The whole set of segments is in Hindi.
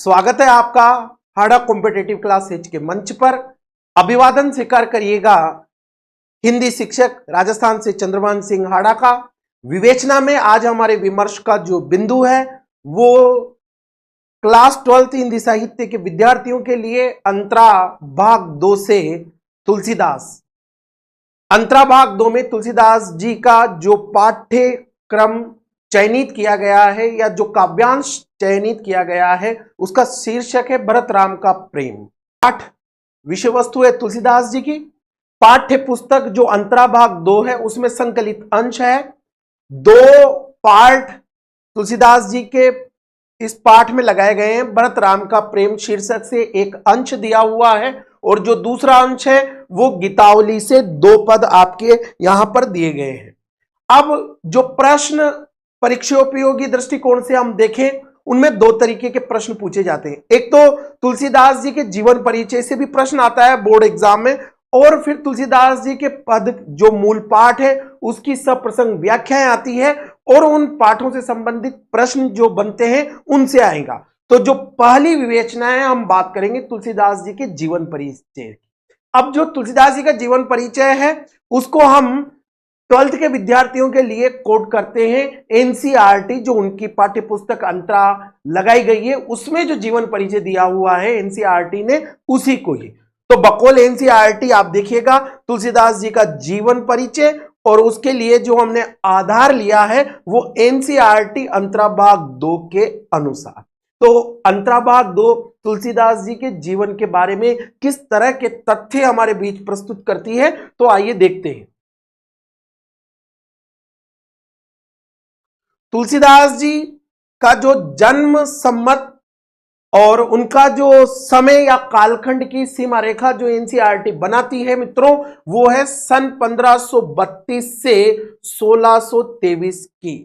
स्वागत है आपका हाड़ा कॉम्पिटेटिव क्लास एच के मंच पर। अभिवादन स्वीकार करिएगा हिंदी शिक्षक राजस्थान से चंद्रभान सिंह हाड़ा का। विवेचना में आज हमारे विमर्श का जो बिंदु है वो क्लास 12th हिंदी साहित्य के विद्यार्थियों के लिए अंतरा भाग 2 से तुलसीदास। अंतरा भाग 2 में तुलसीदास जी का जो पाठ्यक्रम चयनित किया गया है या जो काव्यांश चयनित किया गया है उसका शीर्षक है भरत राम का प्रेम। पाठ विषय वस्तु है तुलसीदास जी की। पाठ्य पुस्तक जो अंतरा भाग 2 है उसमें संकलित अंश है। 2 पार्ट तुलसीदास जी के इस पाठ में लगाए गए हैं। भरत राम का प्रेम शीर्षक से एक अंश दिया हुआ है और जो दूसरा अंश है वो गीतावली से 2 पद आपके यहां पर दिए गए हैं। अब जो प्रश्न परीक्षोपयोगी दृष्टिकोण से हम देखें उनमें 2 तरीके के प्रश्न पूछे जाते हैं। एक तो तुलसीदास जी के जीवन परिचय से भी प्रश्न आता है बोर्ड एग्जाम में, और फिर तुलसीदास जी के पद जो मूल पाठ है उसकी सप्रसंग व्याख्याएं आती है और उन पाठों से संबंधित प्रश्न जो बनते हैं उनसे आएगा। तो जो पहली विवेचना है हम बात करेंगे तुलसीदास जी के जीवन परिचय की। अब जो तुलसीदास जी का जीवन परिचय है उसको हम 12th के विद्यार्थियों के लिए कोट करते हैं एनसीईआरटी, जो उनकी पाठ्य पुस्तक अंतरा लगाई गई है उसमें जो जीवन परिचय दिया हुआ है एनसीईआरटी ने उसी को ही। तो बकौल एनसीईआरटी आप देखिएगा तुलसीदास जी का जीवन परिचय और उसके लिए जो हमने आधार लिया है वो एनसीईआरटी अंतरा भाग 2 के अनुसार। तो अंतरा भाग 2 तुलसीदास जी के जीवन के बारे में किस तरह के तथ्य हमारे बीच प्रस्तुत करती है, तो आइए देखते हैं। तुलसीदास जी का जो जन्म सम्मत और उनका जो समय या कालखंड की सीमा रेखा जो एनसीईआरटी बनाती है मित्रों वो है सन 1532 से 1623 की।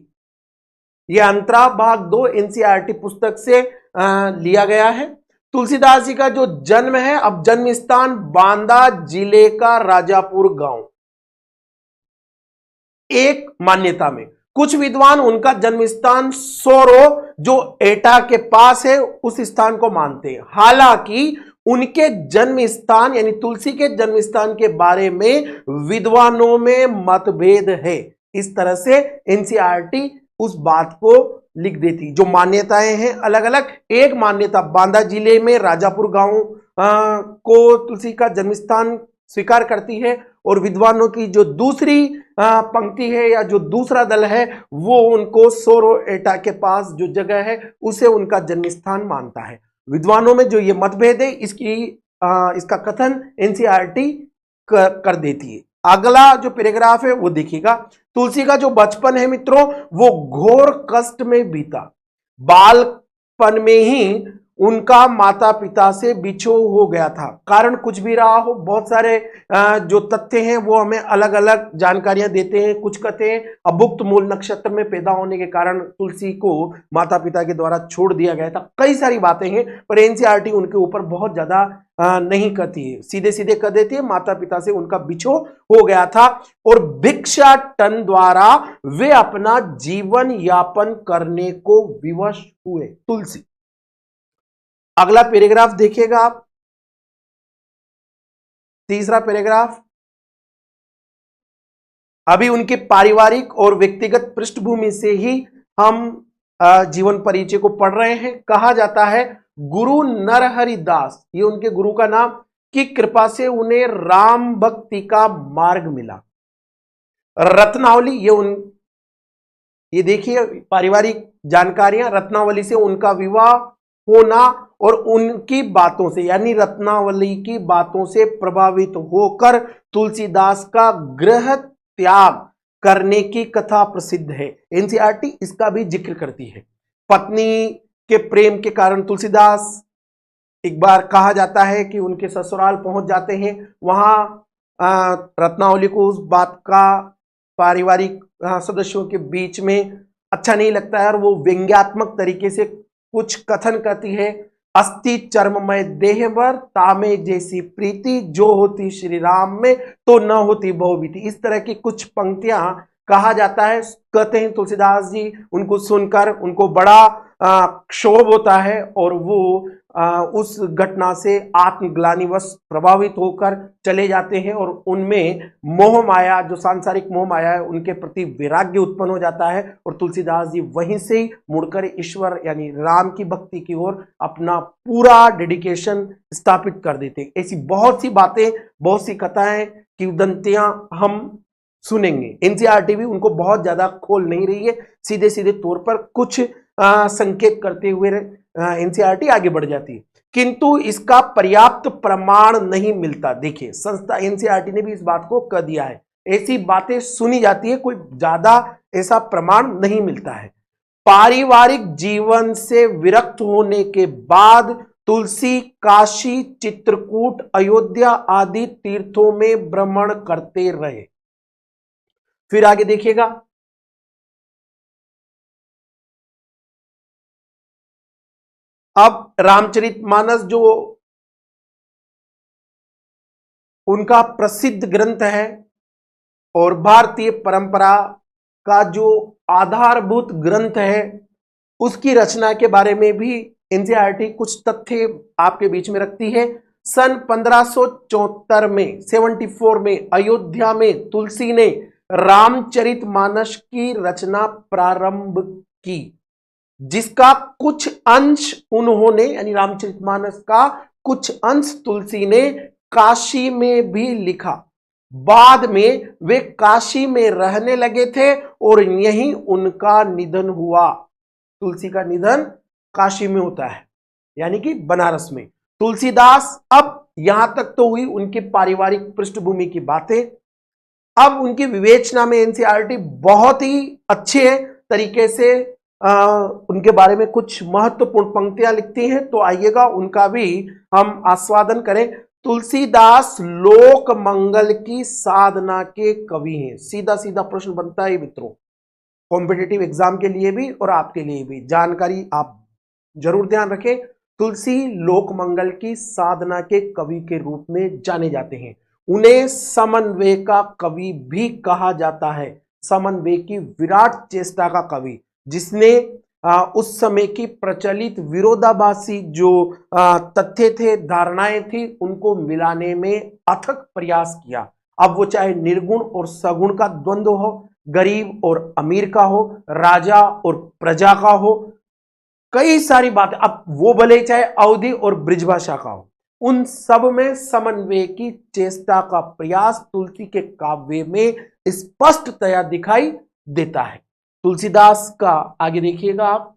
यह अंतरा भाग 2 एनसीईआरटी पुस्तक से लिया गया है। तुलसीदास जी का जो जन्म है, अब जन्म स्थान बांदा जिले का राजापुर गांव। एक मान्यता में कुछ विद्वान उनका जन्म स्थान सोरो जो एटा के पास है उस स्थान को मानते हैं। हालांकि उनके जन्म स्थान यानी तुलसी के जन्म स्थान के बारे में विद्वानों में मतभेद है। इस तरह से एनसीईआरटी उस बात को लिख देती। जो मान्यताएं हैं अलग अलग। एक मान्यता बांदा जिले में राजापुर गांव को तुलसी का जन्म स्थान स्वीकार करती है और विद्वानों की जो दूसरी पंक्ति है या जो दूसरा दल है वो उनको सोरो एटा के पास जो जगह है उसे उनका जन्म स्थान मानता है। विद्वानों में जो ये मतभेद है इसका कथन एनसीईआरटी कर देती है। अगला जो पैराग्राफ है वो देखिएगा। तुलसी का जो बचपन है मित्रों वो घोर कष्ट में बीता। बालपन में ही उनका माता पिता से बिछो हो गया था। कारण कुछ भी रहा हो, बहुत सारे जो तथ्य हैं वो हमें अलग अलग जानकारियां देते हैं। कुछ कहते हैं अभुक्त मूल नक्षत्र में पैदा होने के कारण तुलसी को माता पिता के द्वारा छोड़ दिया गया था। कई सारी बातें हैं पर एनसीईआरटी उनके ऊपर बहुत ज्यादा नहीं कहती है, सीधे सीधे कह देती है माता पिता से उनका बिछो हो गया था और भिक्षाटन द्वारा वे अपना जीवन यापन करने को विवश हुए। तुलसी। अगला पैराग्राफ देखिएगा आप, तीसरा पैराग्राफ। अभी उनके पारिवारिक और व्यक्तिगत पृष्ठभूमि से ही हम जीवन परिचय को पढ़ रहे हैं। कहा जाता है गुरु नरहरि दास, ये उनके गुरु का नाम, की कृपा से उन्हें राम भक्ति का मार्ग मिला। रत्नावली, ये देखिए पारिवारिक जानकारियां। रत्नावली से उनका विवाह होना और उनकी बातों से यानी रत्नावली की बातों से प्रभावित होकर तुलसीदास का गृह त्याग करने की कथा प्रसिद्ध है। एनसीईआरटी इसका भी जिक्र करती है। पत्नी के प्रेम के कारण तुलसीदास एक बार कहा जाता है कि उनके ससुराल पहुंच जाते हैं। वहां रत्नावली को उस बात का पारिवारिक सदस्यों के बीच में अच्छा नहीं लगता है और वो व्यंग्यात्मक तरीके से कुछ कथन करती है। अस्थि चर्ममय देहवर तामे जैसी प्रीति जो होती श्री राम में तो न होती बहुबीती। इस तरह की कुछ पंक्तियां कहा जाता है। कहते हैं तुलसीदास जी उनको सुनकर उनको बड़ा क्षोभ होता है और वो उस घटना से आत्मग्लानिवश प्रभावित होकर चले जाते हैं और उनमें मोह माया, जो सांसारिक मोह माया है, उनके प्रति वैराग्य उत्पन्न हो जाता है और तुलसीदास जी वहीं से ही मुड़कर ईश्वर यानी राम की भक्ति की ओर अपना पूरा डेडिकेशन स्थापित कर देते हैं। ऐसी बहुत सी बातें, बहुत सी कथाएं, किंवदंतियां हम सुनेंगे। एनसीईआरटी भी उनको बहुत ज्यादा खोल नहीं रही है, सीधे सीधे तौर पर कुछ संकेत करते हुए एनसीईआरटी आगे बढ़ जाती है, किंतु इसका पर्याप्त प्रमाण नहीं मिलता। देखिए, संस्था एनसीईआरटी ने भी इस बात को कह दिया है, ऐसी बातें सुनी जाती है, कोई ज्यादा ऐसा प्रमाण नहीं मिलता है। पारिवारिक जीवन से विरक्त होने के बाद तुलसी काशी, चित्रकूट, अयोध्या आदि तीर्थों में भ्रमण करते रहे। फिर आगे देखिएगा, अब रामचरितमानस जो उनका प्रसिद्ध ग्रंथ है और भारतीय परंपरा का जो आधारभूत ग्रंथ है, उसकी रचना के बारे में भी एनसीईआरटी कुछ तथ्य आपके बीच में रखती है। सन 1574 में 74 में अयोध्या में तुलसी ने रामचरितमानस की रचना प्रारंभ की, जिसका कुछ अंश उन्होंने यानी रामचरितमानस का कुछ अंश तुलसी ने काशी में भी लिखा। बाद में वे काशी में रहने लगे थे और यहीं उनका निधन हुआ। तुलसी का निधन काशी में होता है, यानी कि बनारस में। तुलसीदास, अब यहां तक तो हुई उनकी पारिवारिक पृष्ठभूमि की बातें। अब उनकी विवेचना में एनसीईआरटी बहुत ही अच्छे तरीके से उनके बारे में कुछ महत्वपूर्ण पंक्तियां लिखती हैं, तो आइएगा उनका भी हम आस्वादन करें। तुलसीदास लोक मंगल की साधना के कवि हैं। सीधा सीधा प्रश्न बनता है मित्रों, कॉम्पिटिटिव एग्जाम के लिए भी और आपके लिए भी, जानकारी आप जरूर ध्यान रखें। तुलसी लोक मंगल की साधना के कवि के रूप में जाने जाते हैं। उन्हें समन्वय का कवि भी कहा जाता है, समन्वय की विराट चेष्टा का कवि, जिसने उस समय की प्रचलित विरोधाभासी जो तथ्य थे, धारणाएं थी, उनको मिलाने में अथक प्रयास किया। अब वो चाहे निर्गुण और सगुण का द्वंद्व हो, गरीब और अमीर का हो, राजा और प्रजा का हो, कई सारी बातें, अब वो भले चाहे अवधि और ब्रिजभाषा का हो, उन सब में समन्वय की चेष्टा का प्रयास तुलसी के काव्य में स्पष्टतया दिखाई देता है। तुलसीदास का आगे देखिएगा आप,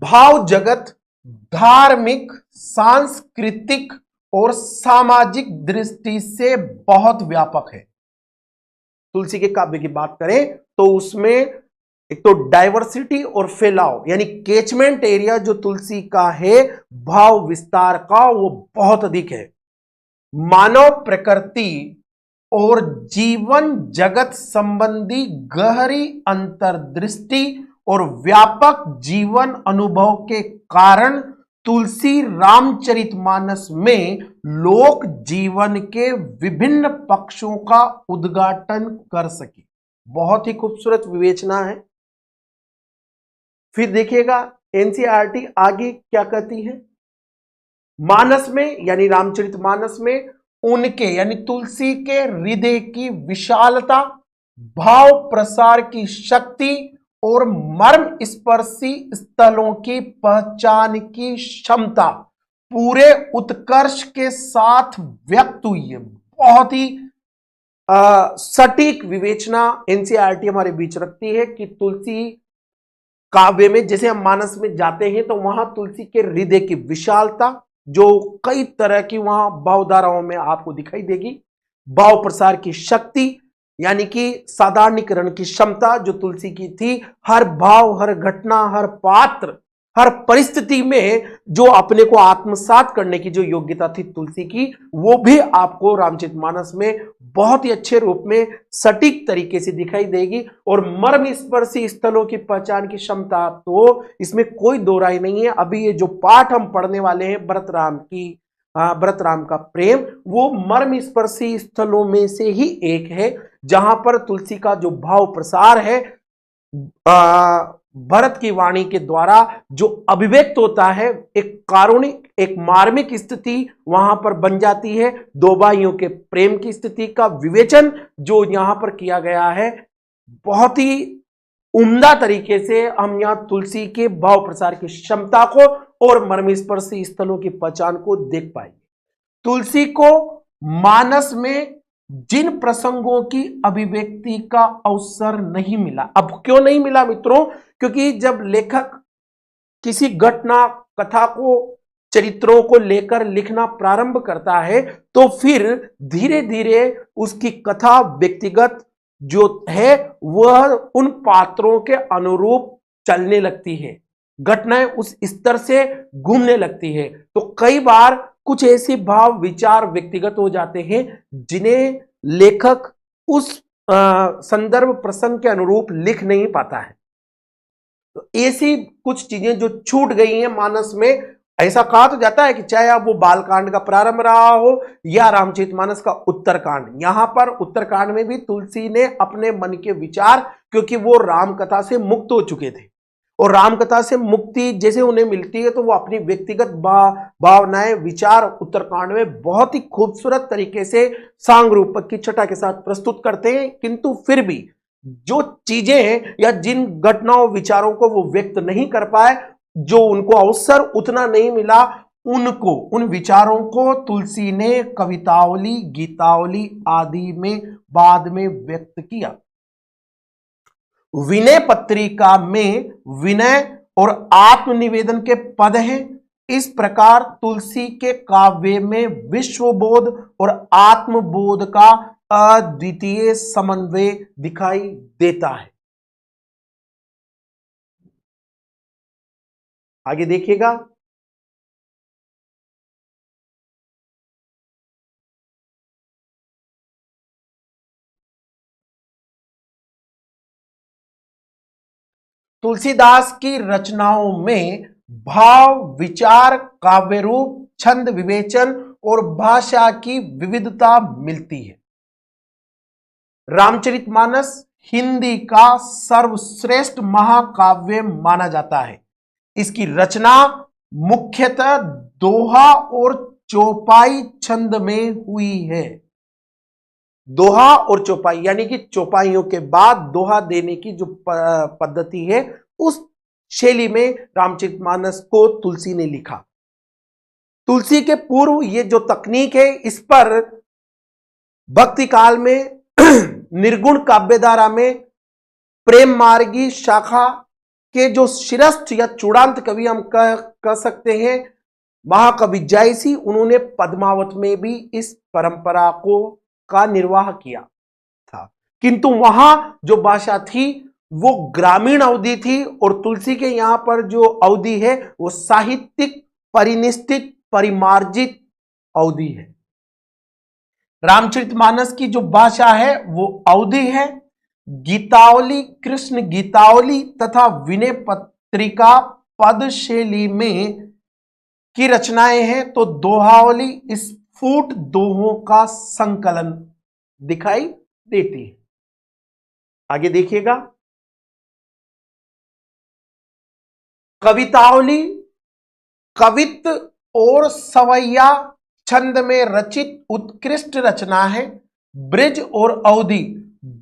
भाव जगत धार्मिक, सांस्कृतिक और सामाजिक दृष्टि से बहुत व्यापक है। तुलसी के काव्य की बात करें तो उसमें एक तो डाइवर्सिटी और फैलाव, यानी कैचमेंट एरिया जो तुलसी का है, भाव विस्तार का, वो बहुत अधिक है। मानव प्रकृति और जीवन जगत संबंधी गहरी अंतर्दृष्टि और व्यापक जीवन अनुभव के कारण तुलसी रामचरितमानस में लोक जीवन के विभिन्न पक्षों का उद्घाटन कर सकी। बहुत ही खूबसूरत विवेचना है। फिर देखिएगा एनसीईआरटी आगे क्या कहती है। मानस में यानी रामचरितमानस में उनके यानी तुलसी के हृदय की विशालता, भाव प्रसार की शक्ति और मर्म स्पर्शी स्थलों की पहचान की क्षमता पूरे उत्कर्ष के साथ व्यक्त हुई है। बहुत ही सटीक विवेचना एनसीईआरटी हमारे बीच रखती है कि तुलसी काव्य में, जैसे हम मानस में जाते हैं तो वहां तुलसी के हृदय की विशालता जो कई तरह की वहां भावधाराओं में आपको दिखाई देगी, भाव प्रसार की शक्ति यानी कि साधारणीकरण की क्षमता जो तुलसी की थी, हर भाव, हर घटना, हर पात्र, हर परिस्थिति में जो अपने को आत्मसात करने की जो योग्यता थी तुलसी की, वो भी आपको रामचरितमानस में बहुत ही अच्छे रूप में सटीक तरीके से दिखाई देगी। और मर्म स्पर्शी स्थलों की पहचान की क्षमता तो इसमें कोई दो राय नहीं है। अभी ये जो पाठ हम पढ़ने वाले हैं भरत राम की भरत राम का प्रेम वो मर्म स्पर्शी स्थलों में से ही एक है, जहां पर तुलसी का जो भाव प्रसार है भरत की वाणी के द्वारा जो अभिव्यक्त होता है, एक कारुणिक एक मार्मिक स्थिति वहां पर बन जाती है। दो भाइयों के प्रेम की स्थिति का विवेचन जो यहां पर किया गया है, बहुत ही उम्दा तरीके से हम यहां तुलसी के भाव प्रसार की क्षमता को और मर्मस्पर्शी स्थलों की पहचान को देख पाएंगे। तुलसी को मानस में जिन प्रसंगों की अभिव्यक्ति का अवसर नहीं मिला, अब क्यों नहीं मिला मित्रों? क्योंकि जब लेखक किसी घटना कथा को चरित्रों को लेकर लिखना प्रारंभ करता है तो फिर धीरे धीरे उसकी कथा व्यक्तिगत जो है वह उन पात्रों के अनुरूप चलने लगती है, घटनाएं उस स्तर से घूमने लगती है। तो कई बार कुछ ऐसे भाव विचार व्यक्तिगत हो जाते हैं जिन्हें लेखक उस संदर्भ प्रसंग के अनुरूप लिख नहीं पाता है। तो ऐसी कुछ चीजें जो छूट गई हैं मानस में, ऐसा कहा तो जाता है कि चाहे अब वो बालकांड का प्रारंभ रहा हो या रामचरितमानस का उत्तरकांड, यहां पर उत्तरकांड में भी तुलसी ने अपने मन के विचार, क्योंकि वो राम कथा से मुक्त हो चुके थे और राम कथा से मुक्ति जैसे उन्हें मिलती है तो वो अपनी व्यक्तिगत भावनाएं विचार उत्तरकांड में बहुत ही खूबसूरत तरीके से सांग रूपक की छटा के साथ प्रस्तुत करते हैं। किंतु फिर भी जो चीजें हैं या जिन घटनाओं विचारों को वो व्यक्त नहीं कर पाए, जो उनको अवसर उतना नहीं मिला, उनको उन विचारों को तुलसी ने कवितावली गीतावली आदि में बाद में व्यक्त किया। विनय पत्रिका में विनय और आत्मनिवेदन के पद हैं। इस प्रकार तुलसी के काव्य में विश्वबोध और आत्मबोध का अद्वितीय समन्वय दिखाई देता है। आगे देखिएगा, तुलसीदास की रचनाओं में भाव विचार काव्य रूप छंद विवेचन और भाषा की विविधता मिलती है। रामचरितमानस हिंदी का सर्वश्रेष्ठ महाकाव्य माना जाता है। इसकी रचना मुख्यतः दोहा और चौपाई छंद में हुई है। दोहा और चौपाई यानी कि चौपाइयों के बाद दोहा देने की जो पद्धति है, उस शैली में रामचरितमानस को तुलसी ने लिखा। तुलसी के पूर्व ये जो तकनीक है, इस पर भक्ति काल में निर्गुण काव्यधारा में प्रेम मार्गी शाखा के जो शिरस्थ या चूड़ांत कवि हम कह सकते हैं, महाकवि जायसी, उन्होंने पद्मावत में भी इस परंपरा को का निर्वाह किया था। किंतु वहां जो भाषा थी वो ग्रामीण अवधि थी और तुलसी के यहां पर जो अवधि है वो साहित्यिक परिनिष्ठित परिमार्जित अवधि है। रामचरितमानस की जो भाषा है वो अवधि है। गीतावली कृष्ण गीतावली तथा विनय पत्रिका पद शैली में की रचनाएं हैं, तो दोहावली स्फुट दोहों का संकलन दिखाई देती है। आगे देखिएगा, कवितावली कवित्त और सवैया छंद में रचित उत्कृष्ट रचना है। ब्रज और अवधि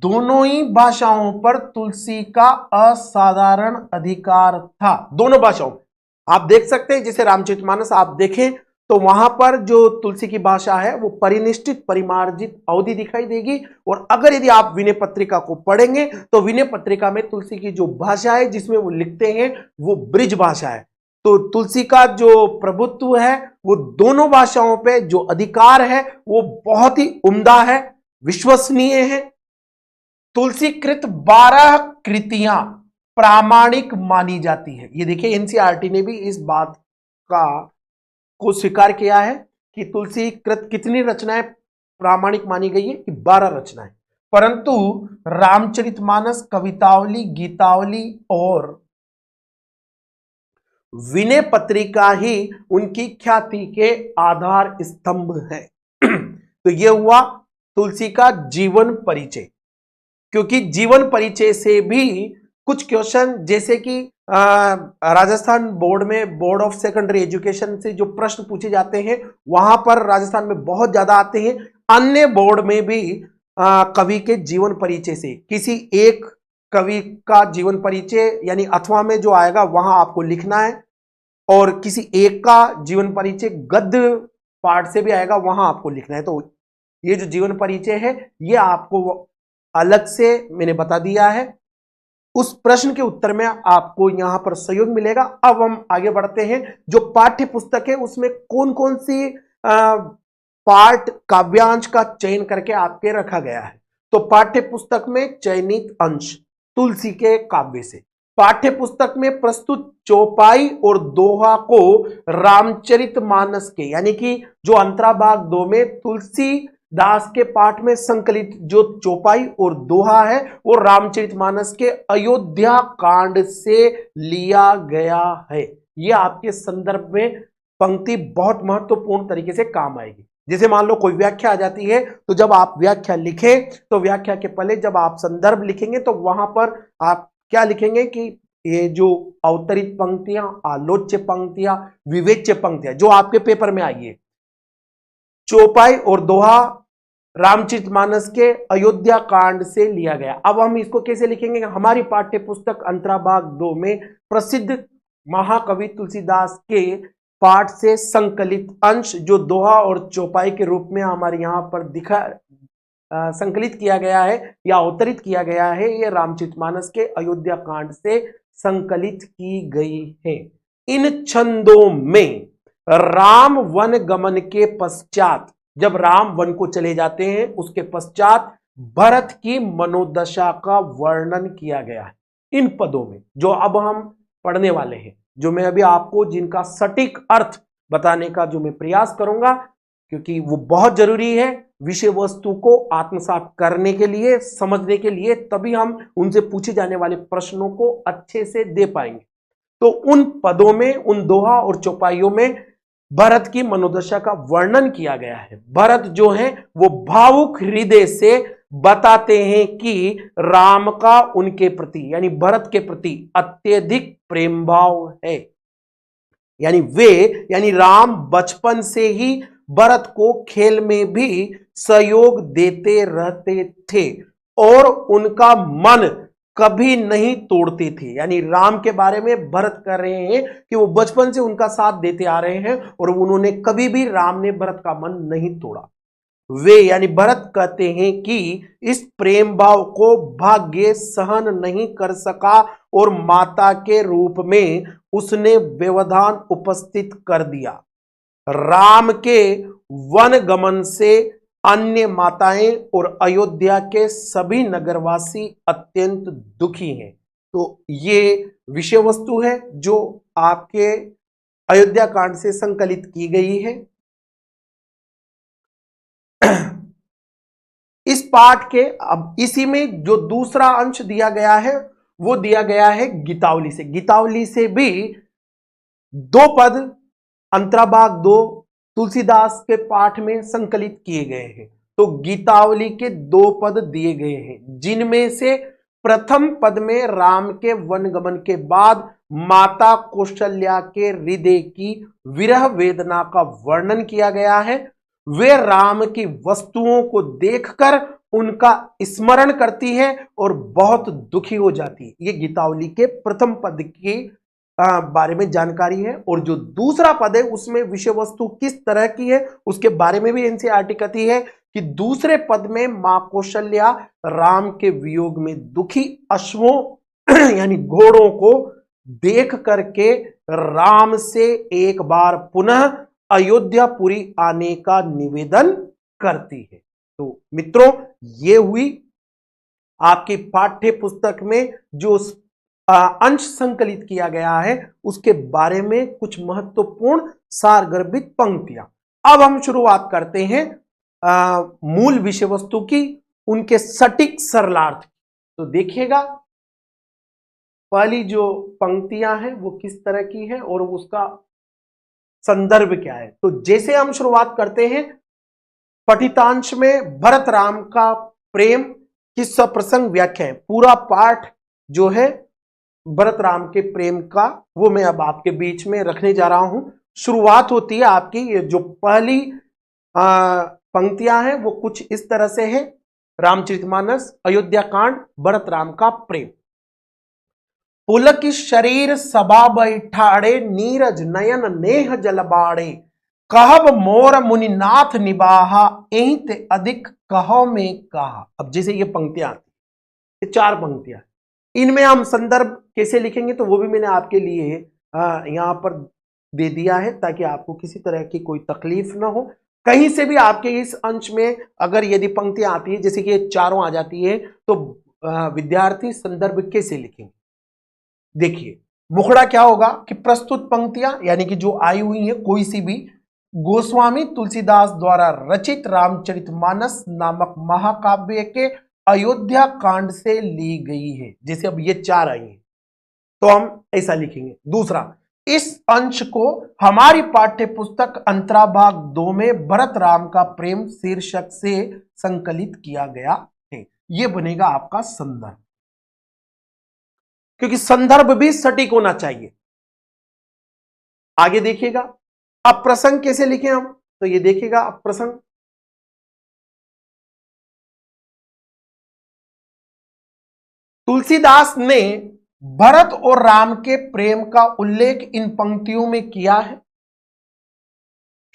दोनों ही भाषाओं पर तुलसी का असाधारण अधिकार था। दोनों भाषाओं आप देख सकते हैं, जैसे रामचरितमानस आप देखें तो वहां पर जो तुलसी की भाषा है वो परिनिष्ठित परिमार्जित अवधि दिखाई देगी। और अगर यदि आप विनय पत्रिका को पढ़ेंगे तो विनय पत्रिका में तुलसी की जो भाषा है जिसमें वो लिखते हैं वो ब्रिज भाषा है। तो तुलसी का जो प्रभुत्व है वो दोनों भाषाओं पे जो अधिकार है वो बहुत ही उम्दा है, विश्वसनीय है। तुलसी कृत 12 कृतियां प्रामाणिक मानी जाती है। ये देखिए एनसीईआरटी ने भी इस बात को स्वीकार किया है कि तुलसी कृत कितनी रचनाएं प्रामाणिक मानी गई है कि 12 रचनाएं। परंतु रामचरितमानस कवितावली गीतावली और विनय पत्रिका ही उनकी ख्याति के आधार स्तंभ है। तो यह हुआ तुलसी का जीवन परिचय, क्योंकि जीवन परिचय से भी कुछ क्वेश्चन, जैसे कि राजस्थान बोर्ड में, बोर्ड ऑफ सेकेंडरी एजुकेशन से जो प्रश्न पूछे जाते हैं वहां पर राजस्थान में बहुत ज्यादा आते हैं। अन्य बोर्ड में भी कवि के जीवन परिचय से किसी एक कवि का जीवन परिचय यानी अथवा में जो आएगा वहां आपको लिखना है, और किसी एक का जीवन परिचय गद्य पाठ से भी आएगा वहां आपको लिखना है। तो ये जो जीवन परिचय है ये आपको अलग से मैंने बता दिया है। उस प्रश्न के उत्तर में आपको यहां पर सहयोग मिलेगा। अब हम आगे बढ़ते हैं। जो पाठ्य पुस्तक है उसमें कौन कौन सी पाठ काव्यांश का चयन करके आपके रखा गया है। तो पाठ्य पुस्तक में चयनित अंश तुलसी के काव्य से, पाठ्य पुस्तक में प्रस्तुत चौपाई और दोहा को रामचरितमानस के, यानी कि जो अंतराभाग 2 में तुलसी दास के पाठ में संकलित जो चौपाई और दोहा है वो रामचरितमानस के अयोध्या कांड से लिया गया है। यह आपके संदर्भ में पंक्ति बहुत महत्वपूर्ण तरीके से काम आएगी। जैसे मान लो कोई व्याख्या आ जाती है, तो जब आप व्याख्या लिखें तो व्याख्या के पहले जब आप संदर्भ लिखेंगे तो वहां पर आप क्या लिखेंगे कि ये जो अवतरित पंक्तियां, आलोच्य पंक्तियां, विवेच्य पंक्तियां जो आपके पेपर में आई है, चौपाई और दोहा रामचरितमानस के अयोध्या कांड से लिया गया। अब हम इसको कैसे लिखेंगे? हमारी पाठ्य पुस्तक अंतराभाग 2 में प्रसिद्ध महाकवि तुलसीदास के पाठ से संकलित अंश जो दोहा और चौपाई के रूप में हमारे यहाँ पर संकलित किया गया है या अवतरित किया गया है, ये रामचरितमानस के अयोध्या कांड से संकलित की गई है। इन छंदों में राम वन गमन के पश्चात, जब राम वन को चले जाते हैं उसके पश्चात भरत की मनोदशा का वर्णन किया गया है। इन पदों में जो अब हम पढ़ने वाले हैं, जो मैं अभी आपको जिनका सटीक अर्थ बताने का जो मैं प्रयास करूंगा, क्योंकि वो बहुत जरूरी है विषय वस्तु को आत्मसात करने के लिए, समझने के लिए, तभी हम उनसे पूछे जाने वाले प्रश्नों को अच्छे से दे पाएंगे। तो उन पदों में, उन दोहा और चौपाइयों में भरत की मनोदशा का वर्णन किया गया है। भरत जो है वो भावुक हृदय से बताते हैं कि राम का उनके प्रति, यानी भरत के प्रति अत्यधिक प्रेम भाव है। यानी राम बचपन से ही भरत को खेल में भी सहयोग देते रहते थे और उनका मन कभी नहीं तोड़ते थे। यानी राम के बारे में भरत कर रहे हैं कि वो बचपन से उनका साथ देते आ रहे हैं और उन्होंने कभी भी, राम ने भरत का मन नहीं तोड़ा। वे यानी भरत कहते हैं कि इस प्रेम भाव को भाग्य सहन नहीं कर सका और माता के रूप में उसने व्यवधान उपस्थित कर दिया। राम के वन गमन से अन्य माताएं और अयोध्या के सभी नगरवासी अत्यंत दुखी हैं। तो ये विषय वस्तु है जो आपके अयोध्या कांड से संकलित की गई है। इस पाठ के अब इसी में जो दूसरा अंश दिया गया है वो दिया गया है गीतावली से। गीतावली से भी 2 पद अंतराभाग 2 तुलसीदास के पाठ में संकलित किए गए हैं। तो गीतावली के 2 पद दिए गए हैं, जिनमें से प्रथम पद में राम के वनगमन के बाद माता कौशल्या के हृदय की विरह वेदना का वर्णन किया गया है। वे राम की वस्तुओं को देखकर उनका स्मरण करती है और बहुत दुखी हो जाती है। ये गीतावली के प्रथम पद की बारे में जानकारी है। और जो दूसरा पद है उसमें विषय वस्तु किस तरह की है उसके बारे में भी एनसीईआरटी कहती है कि दूसरे पद में मां कौशल्या राम के वियोग में दुखी अश्वों यानी घोड़ों को देख करके राम से एक बार पुनः अयोध्यापुरी आने का निवेदन करती है। तो मित्रों, ये हुई आपकी पाठ्य पुस्तक में जो अंश संकलित किया गया है उसके बारे में कुछ महत्वपूर्ण सारगर्भित पंक्तियां। अब हम शुरुआत करते हैं मूल विषय वस्तु की, उनके सटीक सरलार्थ। तो देखिएगा, पहली जो पंक्तियां हैं वो किस तरह की है और उसका संदर्भ क्या है। तो जैसे हम शुरुआत करते हैं, पठितांश में भरत राम का प्रेम की सप्रसंग व्याख्या है। पूरा पाठ जो है भरत राम के प्रेम का, वो मैं अब आपके बीच में रखने जा रहा हूं। शुरुआत होती है आपकी, ये जो पहली पंक्तियां हैं वो कुछ इस तरह से है। रामचरितमानस अयोध्या कांड, भरत राम का प्रेम। पुलक शरीर सभा बैठाड़े, नीरज नयन नेह जलबाड़े, कहब मोर मुनिनाथ निबाहा, एहि ते अधिक कहो में कहा। अब जैसे ये पंक्तियां आती, ये 4 पंक्तियां, इनमें हम संदर्भ कैसे लिखेंगे तो वो भी मैंने आपके लिए यहां पर दे दिया है, ताकि आपको किसी तरह की कोई तकलीफ ना हो। कहीं से भी आपके इस अंश में अगर यदि पंक्तियां आती है, जैसे कि ये चारों आ जाती है, तो विद्यार्थी संदर्भ कैसे लिखेंगे। देखिए, मुखड़ा क्या होगा कि प्रस्तुत पंक्तियां यानी कि जो आई हुई है कोई सी भी गोस्वामी तुलसीदास द्वारा रचित रामचरितमानस नामक महाकाव्य के अयोध्या कांड से ली गई है। जैसे अब ये 4 आई हैं तो हम ऐसा लिखेंगे। दूसरा, इस अंश को हमारी पाठ्य पुस्तक अंतराभाग 2 में भरत राम का प्रेम शीर्षक से संकलित किया गया है। यह बनेगा आपका संदर्भ, क्योंकि संदर्भ भी सटीक होना चाहिए। आगे देखिएगा, अब प्रसंग कैसे लिखें हम, तो ये देखिएगा अब प्रसंग। तुलसीदास ने भरत और राम के प्रेम का उल्लेख इन पंक्तियों में किया है।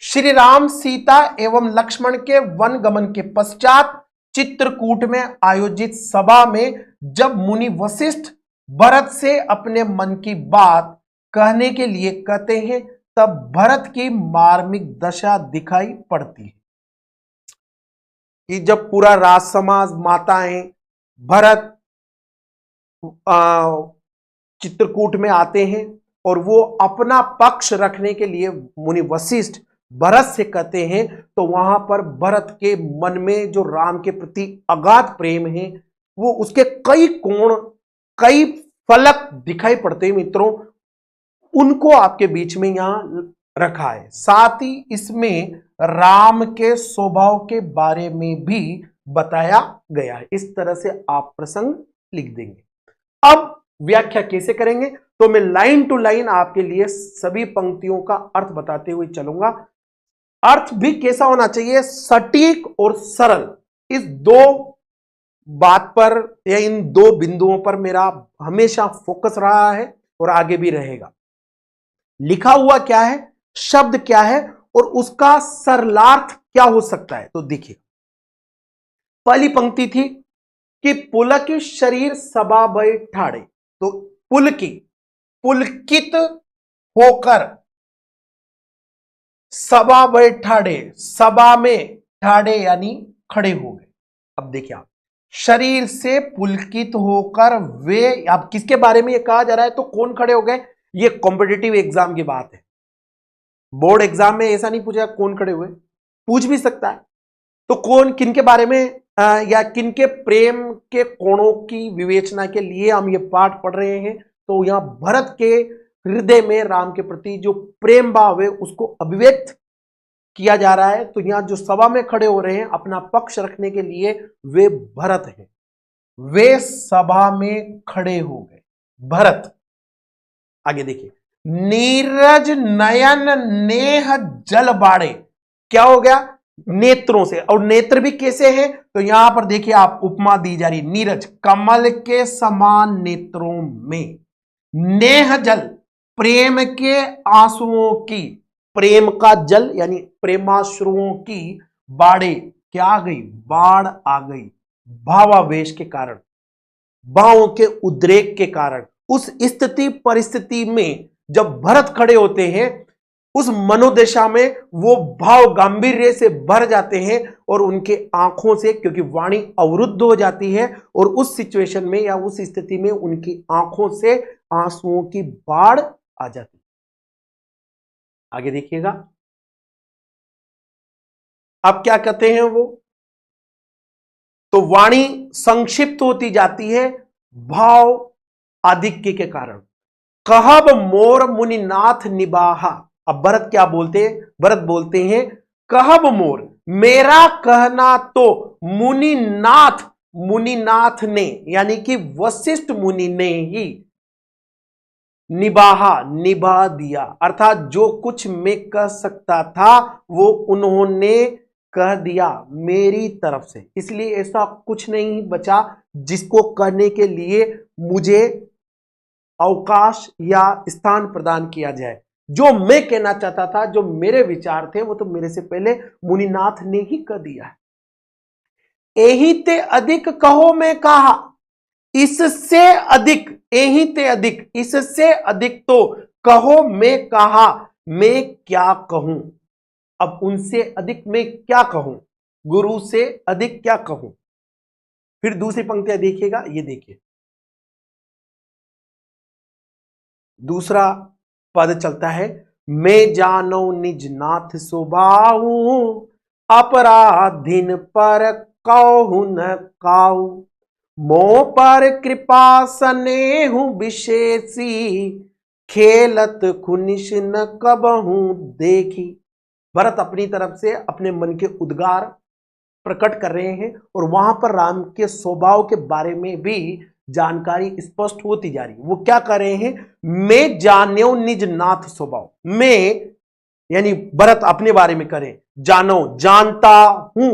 श्री राम सीता एवं लक्ष्मण के वन गमन के पश्चात चित्रकूट में आयोजित सभा में जब मुनि वशिष्ठ भरत से अपने मन की बात कहने के लिए कहते हैं, तब भरत की मार्मिक दशा दिखाई पड़ती है कि जब पूरा राज समाज, माताएं, भरत चित्रकूट में आते हैं और वो अपना पक्ष रखने के लिए मुनि वशिष्ठ भरत से कहते हैं, तो वहां पर भरत के मन में जो राम के प्रति अगाध प्रेम है, वो उसके कई कोण, कई फलक दिखाई पड़ते हैं मित्रों। उनको आपके बीच में यहां रखा है। साथ ही इसमें राम के स्वभाव के बारे में भी बताया गया है। इस तरह से आप प्रसंग लिख देंगे। अब व्याख्या कैसे करेंगे, तो मैं लाइन टू लाइन आपके लिए सभी पंक्तियों का अर्थ बताते हुए चलूंगा। अर्थ भी कैसा होना चाहिए, सटीक और सरल। इस 2 बात पर या इन 2 बिंदुओं पर मेरा हमेशा फोकस रहा है और आगे भी रहेगा। लिखा हुआ क्या है, शब्द क्या है और उसका सरलार्थ क्या हो सकता है। तो देखिए, पहली पंक्ति थी कि पुलक शरीर सभा बैठाड़े, तो पुलकित होकर सभा बैठाड़े, सभा में ठाड़े यानी खड़े हो गए। अब देखिए, आप शरीर से पुलकित होकर वे, अब किसके बारे में ये कहा जा रहा है, तो कौन खड़े हो गए। ये कॉम्पिटिटिव एग्जाम की बात है। बोर्ड एग्जाम में ऐसा नहीं पूछा कौन खड़े हुए, पूछ भी सकता है। तो कौन, किनके बारे में या किनके प्रेम के कोणों की विवेचना के लिए हम ये पाठ पढ़ रहे हैं। तो यहां भरत के हृदय में राम के प्रति जो प्रेम भाव है उसको अभिव्यक्त किया जा रहा है। तो यहां जो सभा में खड़े हो रहे हैं अपना पक्ष रखने के लिए, वे भरत हैं। वे सभा में खड़े हो गए, भरत। आगे देखिए, नीरज नयन नेह जल बाड़े, क्या हो गया, नेत्रों से। और नेत्र भी कैसे हैं, तो यहां पर देखिए आप उपमा दी जा रही, नीरज कमल के समान नेत्रों में, नेह जल प्रेम के आंसुओं की, प्रेम का जल यानी प्रेमाश्रुओं की बाड़े, क्या आ गई, बाढ़ आ गई, भावावेश के कारण, भावों के उद्रेक के कारण। उस स्थिति परिस्थिति में जब भरत खड़े होते हैं, उस मनोदशा में वो भाव गांभीर्य से भर जाते हैं और उनके आंखों से, क्योंकि वाणी अवरुद्ध हो जाती है, और उस सिचुएशन में या उस स्थिति में उनकी आंखों से आंसुओं की बाढ़ आ जाती है। आगे देखिएगा, अब क्या कहते हैं वो, तो वाणी संक्षिप्त होती जाती है, भाव आधिक्य के कारण। कहब मोर मुनिनाथ निबाहा। अब भरत क्या बोलते हैं? भरत बोलते हैं कहब मोर, मेरा कहना तो मुनिनाथ, मुनिनाथ ने यानी कि वशिष्ठ मुनि ने ही निबाहा, निभा दिया। अर्थात जो कुछ मैं कह सकता था वो उन्होंने कह दिया मेरी तरफ से, इसलिए ऐसा कुछ नहीं बचा जिसको कहने के लिए मुझे अवकाश या स्थान प्रदान किया जाए। जो मैं कहना चाहता था, जो मेरे विचार थे, वो तो मेरे से पहले मुनिनाथ ने ही कह दिया है। एही ते अधिक कहो मैं कहा, इससे अधिक, एही ते अधिक, इससे अधिक तो कहो मैं कहा, मैं क्या कहूं। अब उनसे अधिक मैं क्या कहूं, गुरु से अधिक क्या कहूं। फिर दूसरी पंक्तियां देखिएगा, ये देखिए दूसरा पद चलता है, मैं जानो निज नाथ स्वभाव, अपराधीन पर कहूं न काऊ, मोह पर कृपा स्नेहु विशेषी, खेलत खुनिश न कबहू देखी। भरत अपनी तरफ से अपने मन के उद्गार प्रकट कर रहे हैं और वहां पर राम के स्वभाव के बारे में भी जानकारी स्पष्ट होती जा रही है। वो क्या कर रहे हैं, मैं जानो निज नाथ स्वभाव, मैं यानी भरत अपने बारे में करें, जानो जानता हूं,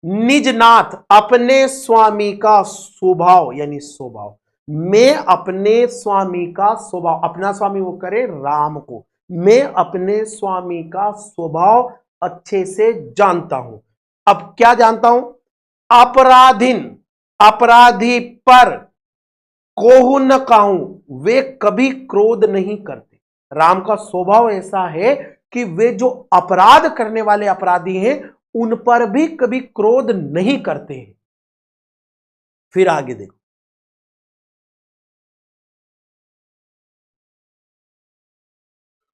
निज नाथ अपने स्वामी का स्वभाव यानी स्वभाव, मैं अपने स्वामी का स्वभाव, अपना स्वामी वो करे राम को, मैं अपने स्वामी का स्वभाव अच्छे से जानता हूं। अब क्या जानता हूं, अपराधीन, अपराधी पर कोहू न कहूं, वे कभी क्रोध नहीं करते। राम का स्वभाव ऐसा है कि वे जो अपराध करने वाले अपराधी हैं उन पर भी कभी क्रोध नहीं करते हैं। फिर आगे देखो,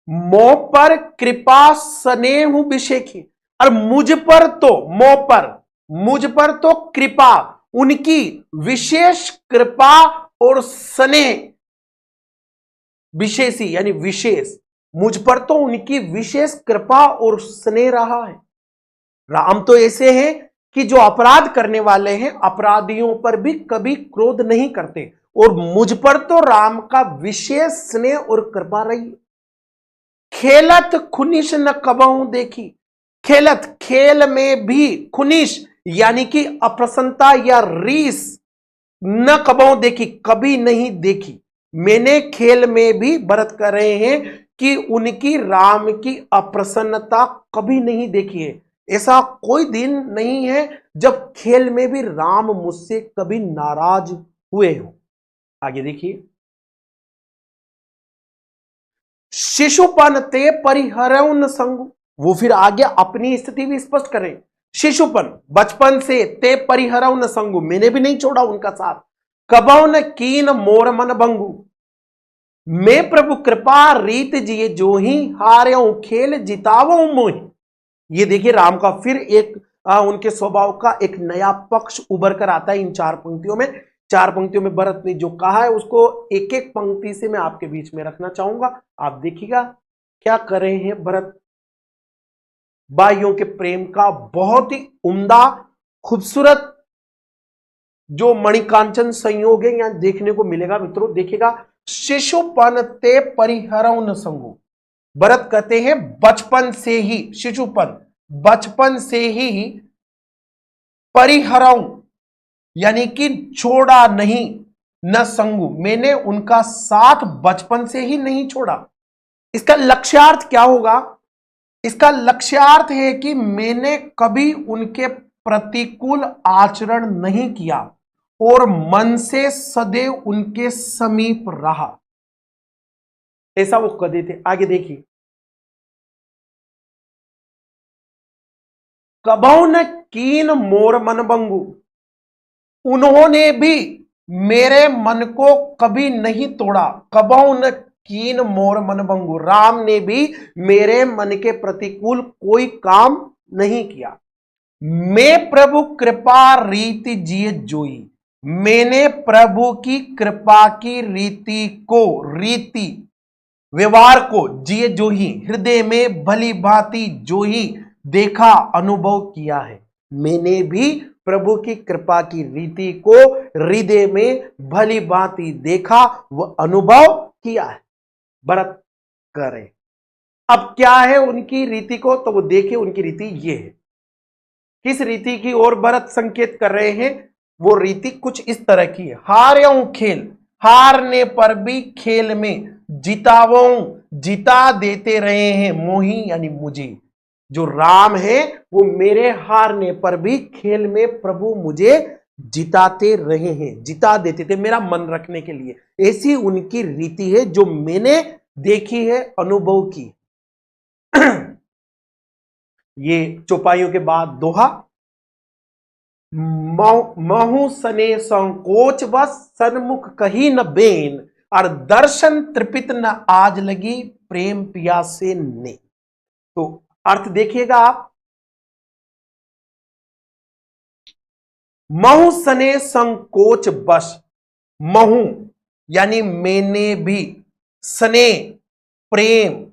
मोह पर कृपा स्नेहु विशेखी, और मुझ पर तो, मोह पर, मुझ पर तो कृपा, उनकी विशेष कृपा और स्नेह, विशेषी यानी विशेष, मुझ पर तो उनकी विशेष कृपा और स्नेह रहा है। राम तो ऐसे हैं कि जो अपराध करने वाले हैं अपराधियों पर भी कभी क्रोध नहीं करते, और मुझ पर तो राम का विशेष स्नेह और कृपा रही। खेलत खुनिश न कबहू देखी, खेलत खेल में भी, खुनिश यानी कि अप्रसन्नता या रीस, न कबहू देखी कभी नहीं देखी। मैंने खेल में भी भरत कर रहे हैं कि उनकी राम की अप्रसन्नता कभी नहीं देखी है। ऐसा कोई दिन नहीं है जब खेल में भी राम मुझसे कभी नाराज हुए हो। आगे देखिए, शिशुपन ते परिहरउन संगु, वो फिर आगे अपनी स्थिति भी स्पष्ट करें। शिशुपन बचपन से, ते परिहरउन संगु, मैंने भी नहीं छोड़ा उनका साथ, कबहु न कीन मोर मन भंगु, मैं प्रभु कृपा रीत जिए जो ही, हार्यों खेल जितावो मोहि। ये देखिए राम का फिर एक उनके स्वभाव का एक नया पक्ष उभर कर आता है इन चार पंक्तियों में। चार पंक्तियों में भरत ने जो कहा है उसको एक एक पंक्ति से मैं आपके बीच में रखना चाहूंगा। आप देखिएगा क्या कर रहे हैं भरत। भाइयों के प्रेम का बहुत ही उम्दा खूबसूरत जो मणिकांचन संयोग है यहां देखने को मिलेगा। मित्रों देखिएगा, शिशुपन ते परिहरउन संगु, भरत कहते हैं बचपन से ही, शिशुपन बचपन से ही, परिहरऊ यानी कि छोड़ा नहीं, न संगु मैंने उनका साथ बचपन से ही नहीं छोड़ा। इसका लक्ष्यार्थ क्या होगा? इसका लक्ष्यार्थ है कि मैंने कभी उनके प्रतिकूल आचरण नहीं किया और मन से सदैव उनके समीप रहा, ऐसा वो कहते थे। आगे देखिए, कबहु न कीन मोर मन भंगु, उन्होंने भी मेरे मन को कभी नहीं तोड़ा। कबहु न कीन मोर मन भंगु, राम ने भी मेरे मन के प्रतिकूल कोई काम नहीं किया। मैं प्रभु कृपा रीति जिए जोई, मैंने प्रभु की कृपा की रीति व्यवहार को जिए जो ही हृदय में भली भांति जो ही देखा अनुभव किया है। मैंने भी प्रभु की कृपा की रीति को हृदय में भली भांति देखा व अनुभव किया है। भरत करे अब क्या है उनकी रीति को, तो वो देखिए उनकी रीति ये है। किस रीति की ओर भरत संकेत कर रहे हैं? वो रीति कुछ इस तरह की है। हार्यों खेल, हारने पर भी खेल में जिता देते रहे हैं मोही यानी मुझे। जो राम है वो मेरे हारने पर भी खेल में प्रभु मुझे जिताते रहे हैं, जिता देते थे मेरा मन रखने के लिए। ऐसी उनकी रीति है जो मैंने देखी है, अनुभव की। ये चौपाइयों के बाद दोहा। महु सने संकोच बस सन्मुख कही न बेन, और दर्शन तृपित न आज लगी प्रेम पियासे ने। तो अर्थ देखिएगा आप, महु सने संकोच बस, महु यानी मैंने भी, सने प्रेम,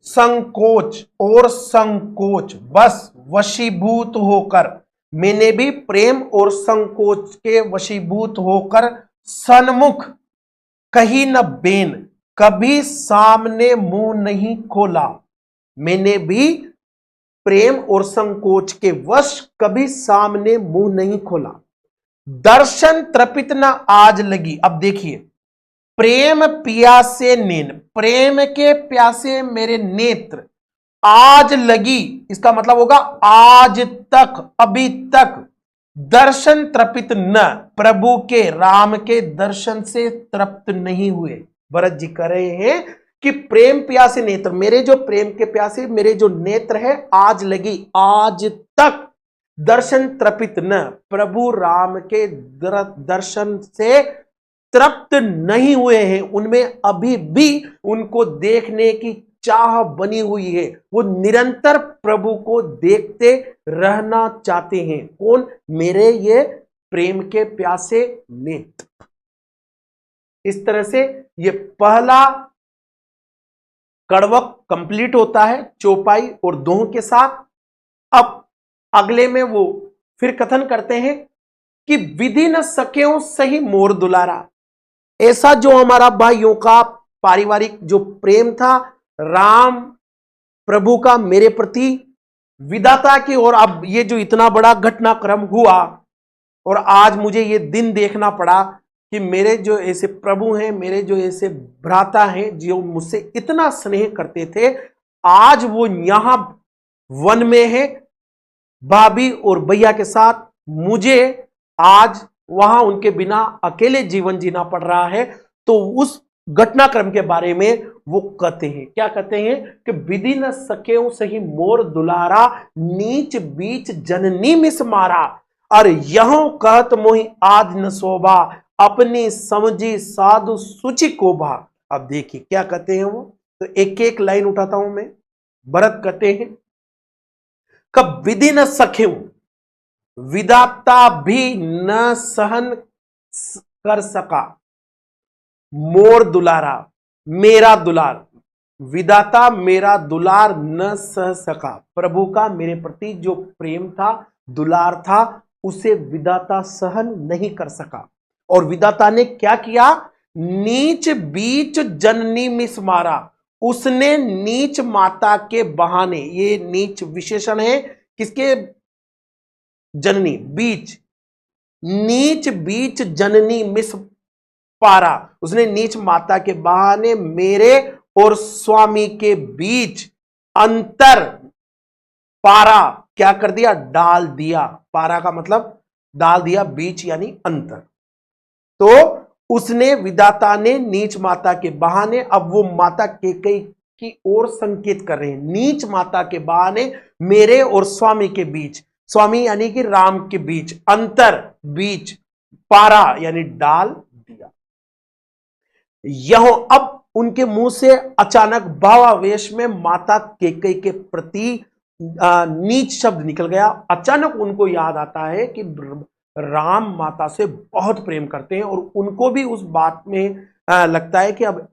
संकोच और संकोच बस वशीभूत होकर, मैंने भी प्रेम और संकोच के वशीभूत होकर सन्मुख कहीं न बेन, कभी सामने मुंह नहीं खोला। मैंने भी प्रेम और संकोच के वश कभी सामने मुंह नहीं खोला। दर्शन तृपित न आज लगी। अब देखिए, प्रेम पियासे नेन, प्रेम के प्यासे मेरे नेत्र आज लगी, इसका मतलब होगा आज तक, अभी तक। दर्शन तृपित न, प्रभु के राम के दर्शन से तृप्त नहीं हुए। भरत जी कह रहे हैं कि प्रेम प्यासे नेत्र, मेरे जो प्रेम के प्यासे मेरे जो नेत्र है आज लगी, आज तक दर्शन तृपित न, प्रभु राम के दर्शन से तृप्त नहीं हुए हैं। उनमें अभी भी उनको देखने की चाह बनी हुई है। वो निरंतर प्रभु को देखते रहना चाहते हैं। कौन? मेरे ये प्रेम के प्यासे नेत्र। इस तरह से ये पहला कड़वक कंप्लीट होता है चौपाई और दोहों के साथ। अब अगले में वो फिर कथन करते हैं कि विधि न सकेओ सही मोर दुलारा। ऐसा जो हमारा भाइयों का पारिवारिक जो प्रेम था राम प्रभु का मेरे प्रति, विधाता की ओर, अब ये जो इतना बड़ा घटनाक्रम हुआ और आज मुझे ये दिन देखना पड़ा कि मेरे जो ऐसे प्रभु हैं, मेरे जो ऐसे भ्राता हैं जो मुझसे इतना स्नेह करते थे, आज वो यहां वन में है भाभी और भैया के साथ, मुझे आज वहां उनके बिना अकेले जीवन जीना पड़ रहा है। तो उस घटनाक्रम के बारे में वो कहते हैं, क्या कहते हैं कि विधि न सकेओ सही मोर दुलारा, नीच बीच जननी मिस मारा, और यहों कहत मोहि आज न शोभा, अपनी समझी साधु सुचि को भा। अब देखिए क्या कहते हैं वो, तो एक एक लाइन उठाता हूं मैं। भरत कहते हैं कब विधि न सकेओ, विधाता भी न सहन कर सका, मोर दुलारा मेरा दुलार, विधाता मेरा दुलार न सह सका। प्रभु का मेरे प्रति जो प्रेम था, दुलार था, उसे विधाता सहन नहीं कर सका। और विधाता ने क्या किया? नीच बीच जननी मिस मारा, उसने नीच माता के बहाने, ये नीच विशेषण है किसके? जननी, बीच, नीच बीच जननी मिस पारा, उसने नीच माता के बहाने मेरे और स्वामी के बीच अंतर, पारा क्या कर दिया? डाल दिया। पारा का मतलब डाल दिया, बीच यानी अंतर। तो उसने, विधाता ने नीच माता के बहाने, अब वो माता कैकेयी की ओर संकेत कर रहे हैं, नीच माता के बहाने मेरे और स्वामी के बीच, स्वामी यानी कि राम के बीच अंतर, बीच, पारा यानी डाल दिया। यह अब उनके मुंह से अचानक भावावेश में माता कैकेयी के प्रति नीच शब्द निकल गया। अचानक उनको याद आता है कि राम माता से बहुत प्रेम करते हैं और उनको भी उस बात में लगता है कि अब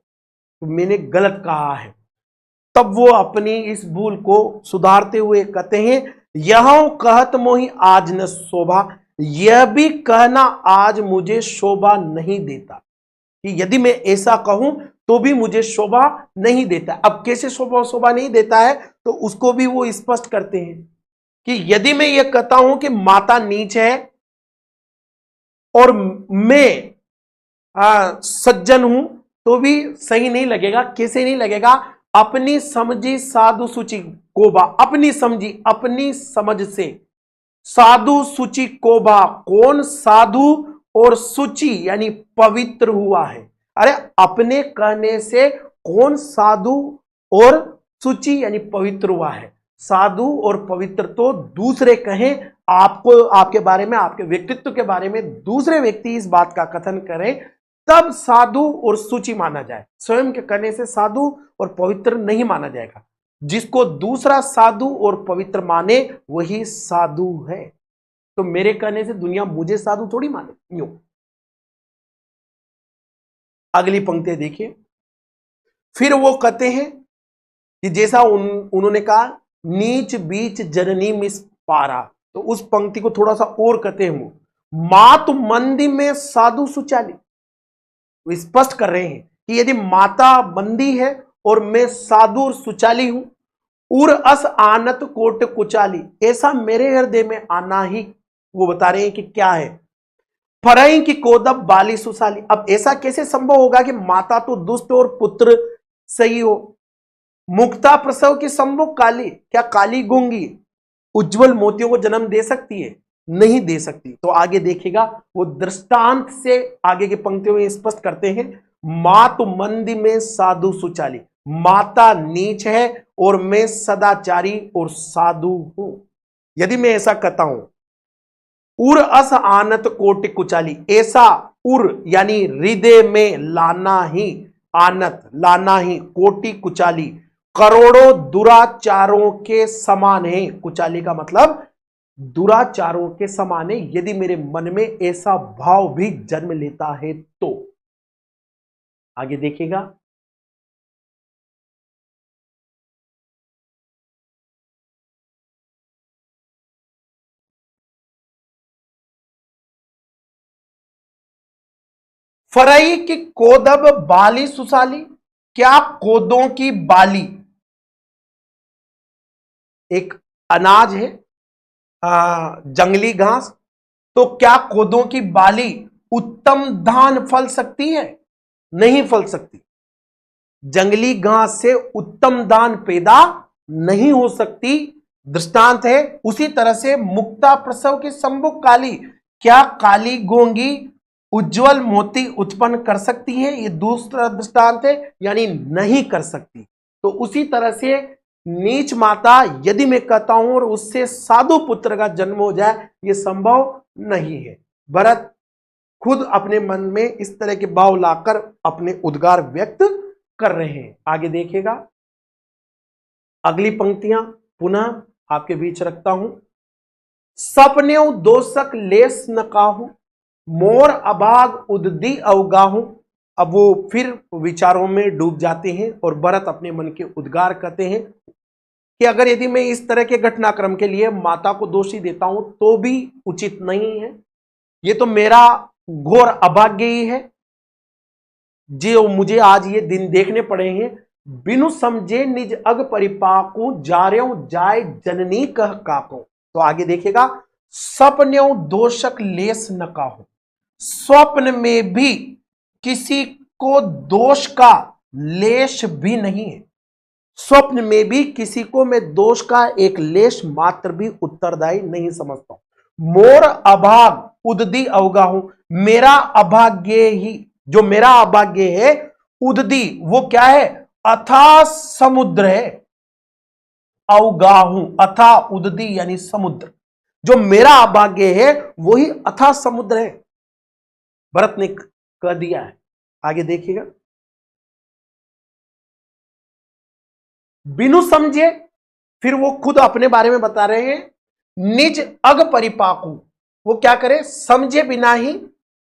मैंने गलत कहा है। तब वो अपनी इस भूल को सुधारते हुए कहते हैं, यह कहत मोहि आज न शोभा, यह भी कहना आज मुझे शोभा नहीं देता, कि यदि मैं ऐसा कहूं तो भी मुझे शोभा नहीं देता। अब कैसे शोभा नहीं देता है, तो उसको भी वो स्पष्ट करते हैं कि यदि मैं ये कहता हूं कि माता नीच है और मैं सज्जन हूं, तो भी सही नहीं लगेगा। कैसे नहीं लगेगा? अपनी समझी साधु सुचि कोबा, अपनी समझी अपनी समझ से साधु सुचि कोबा, कौन साधु और सुचि यानी पवित्र हुआ है। अरे अपने कहने से कौन साधु और सुचि यानी पवित्र हुआ है। साधु और पवित्र तो दूसरे कहें, आपको, आपके बारे में, आपके व्यक्तित्व के बारे में दूसरे व्यक्ति इस बात का कथन करें, तब साधु और सुचि माना जाए। स्वयं के कहने से साधु और पवित्र नहीं माना जाएगा। जिसको दूसरा साधु और पवित्र माने वही साधु है। तो मेरे कहने से दुनिया मुझे साधु थोड़ी माने। यूं अगली पंक्ति देखिए, फिर वो कहते हैं कि जैसा उन्होंने कहा, नीच बीच जननी मिस पारा, तो उस पंक्ति को थोड़ा सा और कहते हैं वो, मातु मंदी में साधु सुचाली। वो स्पष्ट कर रहे हैं कि यदि माता बंदी है और मैं साधु और सुचाली हूं, उर अस आनत कोट कुचाली, ऐसा मेरे हृदय में आना ही, वो बता रहे हैं कि क्या है, फरई की कोदब बाली सुशाली। अब ऐसा कैसे संभव होगा कि माता तो दुष्ट और पुत्र सही हो। मुक्ता प्रसव की संभव काली, क्या काली गूंगी उज्जवल मोतियों को जन्म दे सकती है? नहीं दे सकती। तो आगे देखिएगा, वो दृष्टांत से आगे की पंक्तियों में स्पष्ट करते हैं, मातु मंदी में साधु सुचाली, माता नीच है और मैं सदाचारी और साधु हूं। यदि मैं ऐसा कहता हूं, उर अस आनत कोटि कुचाली, ऐसा उर यानी हृदय में लाना ही, आनत लाना ही, कोटि कुचाली करोड़ों दुराचारों के समान है। कुचाली का मतलब दुराचारों के समान है। यदि मेरे मन में ऐसा भाव भी जन्म लेता है तो आगे देखिएगा, फरई की कोदब बाली सुसाली, क्या कोदों की बाली एक अनाज है, जंगली घास, तो क्या कोदों की बाली उत्तम धान फल सकती है? नहीं फल सकती। जंगली घास से उत्तम धान पैदा नहीं हो सकती। दृष्टांत है। उसी तरह से मुक्ता प्रसव की संभुक काली, क्या काली गोंगी उज्जवल मोती उत्पन्न कर सकती है? ये दूसरा दृष्टांत है, यानी नहीं कर सकती। तो उसी तरह से नीच माता यदि मैं कहता हूं और उससे साधु पुत्र का जन्म हो जाए, यह संभव नहीं है। भरत खुद अपने मन में इस तरह के भाव लाकर अपने उद्गार व्यक्त कर रहे हैं। आगे देखिएगा, अगली पंक्तियां पुनः आपके बीच रखता हूं। सपनेऊ दोषक लेस न काहू, मोर अभाग उददी अवगाहू। अब वो फिर विचारों में डूब जाते हैं और भरत अपने मन के उद्गार कहते हैं कि अगर यदि मैं इस तरह के घटनाक्रम के लिए माता को दोषी देता हूं तो भी उचित नहीं है। ये तो मेरा घोर अभाग्य ही है जो मुझे आज ये दिन देखने पड़े हैं। बिनु समझे निज अग परिपाकू, जार्यों जाय जननी कह काको। तो आगे देखिएगा, सपन्यों दोषक लेस न काहू, स्वप्न में भी किसी को दोष का लेश भी नहीं है। स्वप्न में भी किसी को मैं दोष का एक लेश मात्र भी उत्तरदायी नहीं समझता हूं। मोर अभाग उददी अवगाहू, मेरा अभाग्य ही, जो मेरा अभाग्य है, उददी वो क्या है? अथाह समुद्र है। अवगाहू अथाह उददी यानी समुद्र, जो मेरा अभाग्य है वही अथाह समुद्र है। भरत ने कह दिया है। आगे देखिएगा, बिनु समझे, फिर वो खुद अपने बारे में बता रहे हैं, निज अग परिपाकू, वो क्या करे, समझे बिना ही,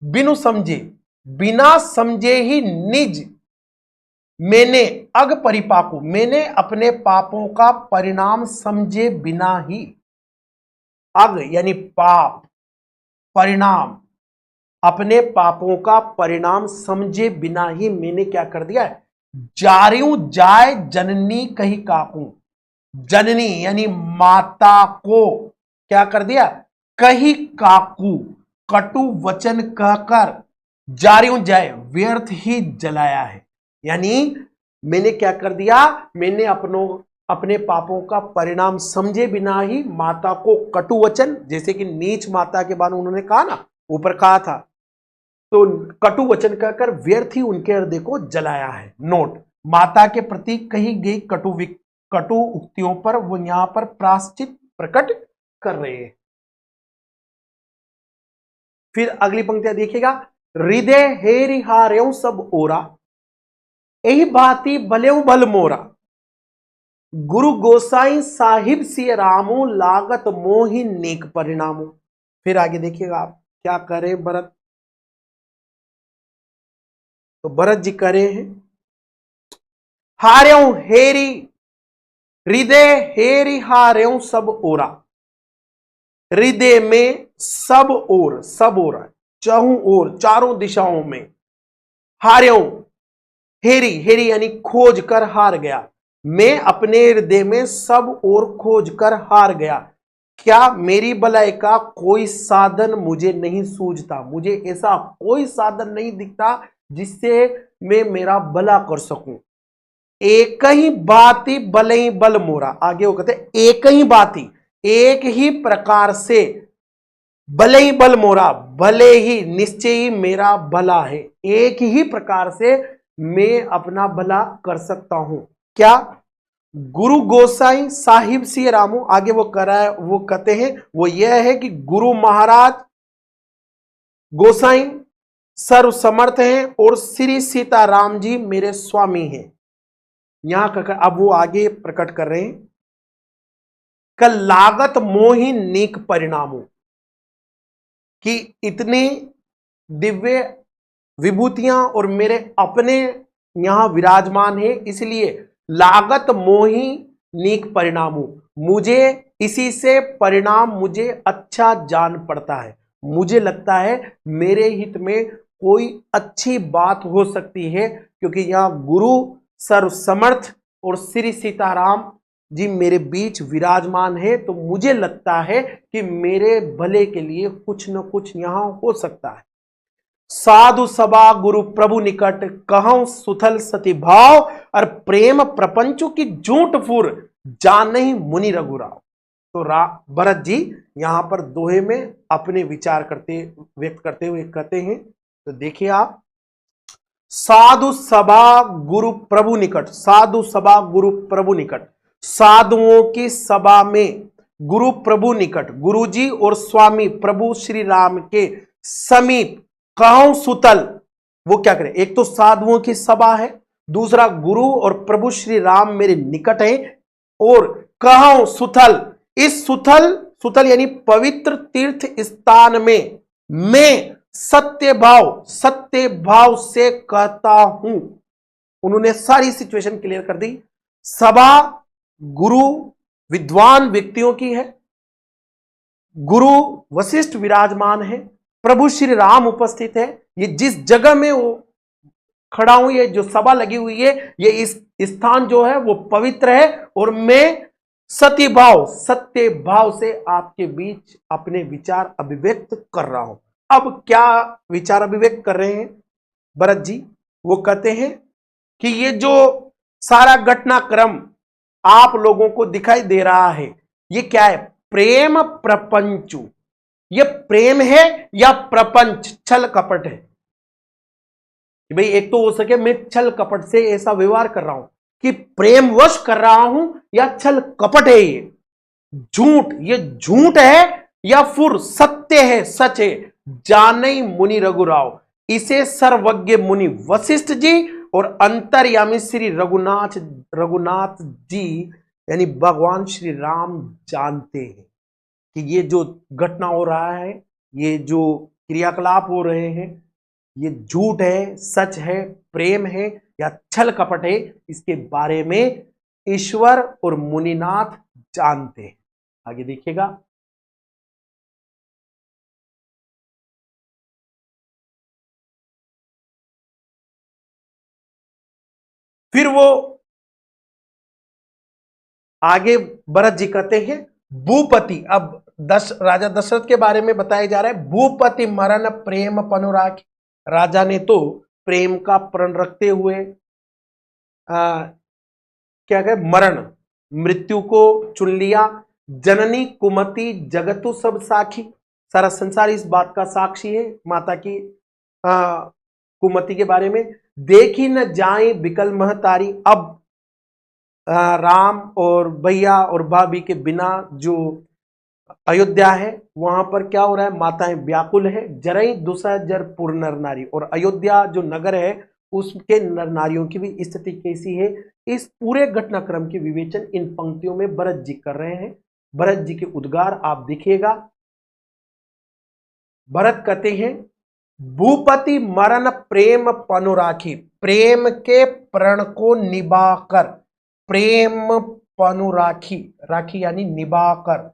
बिनु समझे, बिना समझे ही निज मैंने अग परिपाकू, मैंने अपने पापों का परिणाम समझे बिना ही, अग यानी पाप, परिणाम, अपने पापों का परिणाम समझे बिना ही मैंने क्या कर दिया है, जारियों जाय जननी कही काकू, जननी यानी माता को क्या कर दिया, कही काकू, कटु वचन कहकर जारियों जाए व्यर्थ ही जलाया है। यानी मैंने क्या कर दिया, मैंने अपने पापों का परिणाम समझे बिना ही माता को कटु वचन, जैसे कि नीच माता के बारे में उन्होंने कहा ना, ऊपर कहा था, तो कटु वचन कहकर व्यर्थ ही उनके हृदय को जलाया है। नोट, माता के प्रति कही गई कटु उक्तियों पर वो यहां पर प्रायश्चित प्रकट कर रहे हैं। फिर अगली पंक्तियां देखिएगा, हृदय हेरि हार्यों सब ओरा, यही बाती भलेऊ भल मोरा, गुरु गोसाई साहिब सिय रामो, लागत मोहि नेक परिणामो। फिर आगे देखिएगा आप क्या करे भरत, तो भरत जी करे हैं, हार्यों हेरी, हृदय हेरी हार्यों सब ओरा, हृदय में सब ओर, सब ओर, चहु ओर, चारों दिशाओं में, हार्यों, हेरी, हेरी यानी खोज कर हार गया, मैं अपने हृदय में सब ओर खोज कर हार गया, क्या मेरी भलाई का कोई साधन मुझे नहीं सूझता, मुझे ऐसा कोई साधन नहीं दिखता जिससे मैं मेरा भला कर सकूं। एक ही बाती भले बल मोरा, आगे वो कहते एक ही बाती, एक ही प्रकार से भले ही बल मोरा, भले ही निश्चय ही मेरा भला है, एक ही प्रकार से मैं अपना भला कर सकता हूं। क्या, गुरु गोसाई साहिब सिय रामो, आगे वो कराए, वो कहते हैं वो यह है कि गुरु महाराज गोसाई सर्व समर्थ हैं और श्री सीताराम जी मेरे स्वामी हैं। यहां का अब वो आगे प्रकट कर रहे हैं, कल लागत मोहि नीक परिणामों, कि इतनी दिव्य विभूतियां और मेरे अपने यहां विराजमान है, इसलिए लागत मोहि नीक परिणामों, मुझे इसी से परिणाम मुझे अच्छा जान पड़ता है, मुझे लगता है मेरे हित में कोई अच्छी बात हो सकती है, क्योंकि यहां गुरु सर्वसमर्थ और श्री सीताराम जी मेरे बीच विराजमान है, तो मुझे लगता है कि मेरे भले के लिए कुछ न कुछ यहां हो सकता है। साधु सभा गुरु प्रभु निकट, कहूं सुथल सती भाव, और प्रेम प्रपंचों की झूठ फुर, जानहि मुनि रघुराव। तो भरत जी यहां पर दोहे में अपने विचार व्यक्त करते हुए कहते हैं, तो देखिए आप, साधु सभा गुरु प्रभु निकट, साधु सभा गुरु प्रभु निकट, साधुओं की सभा में गुरु प्रभु निकट, गुरु जी और स्वामी प्रभु श्री राम के समीप, कहूं सुतल, वो क्या करे, एक तो साधुओं की सभा है, दूसरा गुरु और प्रभु श्री राम मेरे निकट है, और कहूं सुतल, इस सुतल, सुतल यानी पवित्र तीर्थ स्थान में मैं सत्य भाव से कहता हूं। उन्होंने सारी सिचुएशन क्लियर कर दी। सभा गुरु विद्वान व्यक्तियों की है, गुरु वशिष्ठ विराजमान है, प्रभु श्री राम उपस्थित है, ये जिस जगह में वो खड़ा हूं, ये जो सभा लगी हुई है, ये इस स्थान जो है वो पवित्र है, और मैं सत्य भाव से आपके बीच अपने विचार अभिव्यक्त कर रहा हूं। अब क्या विचार अभिव्यक्त कर रहे हैं भरत जी, वो कहते हैं कि ये जो सारा घटनाक्रम आप लोगों को दिखाई दे रहा है, ये क्या है, प्रेम प्रपंचु, ये प्रेम है या प्रपंच छल कपट है, कि भाई एक तो हो सके मैं छल कपट से ऐसा व्यवहार कर रहा हूं, कि प्रेमवश कर रहा हूं, या छल कपट है, ये झूठ, ये झूठ है या फिर सत्य है, सच है, जानई मुनि रघुराव, इसे सर्वज्ञ मुनि वशिष्ठ जी और अंतर्यामी श्री रघुनाथ जी यानी भगवान श्री राम जानते हैं कि ये जो घटना हो रहा है ये जो क्रियाकलाप हो रहे हैं ये झूठ है, सच है, प्रेम है या छल कपट है, इसके बारे में ईश्वर और मुनिनाथ जानते हैं। आगे देखिएगा। फिर वो आगे भरत जी कहते हैं भूपति, अब राजा दशरथ के बारे में बताया जा रहा है। भूपति मरण प्रेम पनुराख, राजा ने तो प्रेम का प्रण रखते हुए क्या कहे मरण मृत्यु को चुन लिया। जननी कुमति जगतु सब साखी, सारा संसार इस बात का साक्षी है माता की कुमति के बारे में। देखी न जाए बिकल महतारी, अब राम और भैया और भाभी के बिना जो अयोध्या है वहां पर क्या हो रहा है, माताएं व्याकुल है। जरई दुसह जर पुर नर नारी, और अयोध्या जो नगर है उसके नर नारियों की भी स्थिति कैसी है, इस पूरे घटनाक्रम के विवेचन इन पंक्तियों में भरत जी कर रहे हैं। भरत जी के उद्गार आप देखिएगा। भरत कहते हैं भूपति मरण प्रेम पनुराखी, प्रेम के प्रण को निभाकर, प्रेम पनुराखी, राखी यानी निभाकर,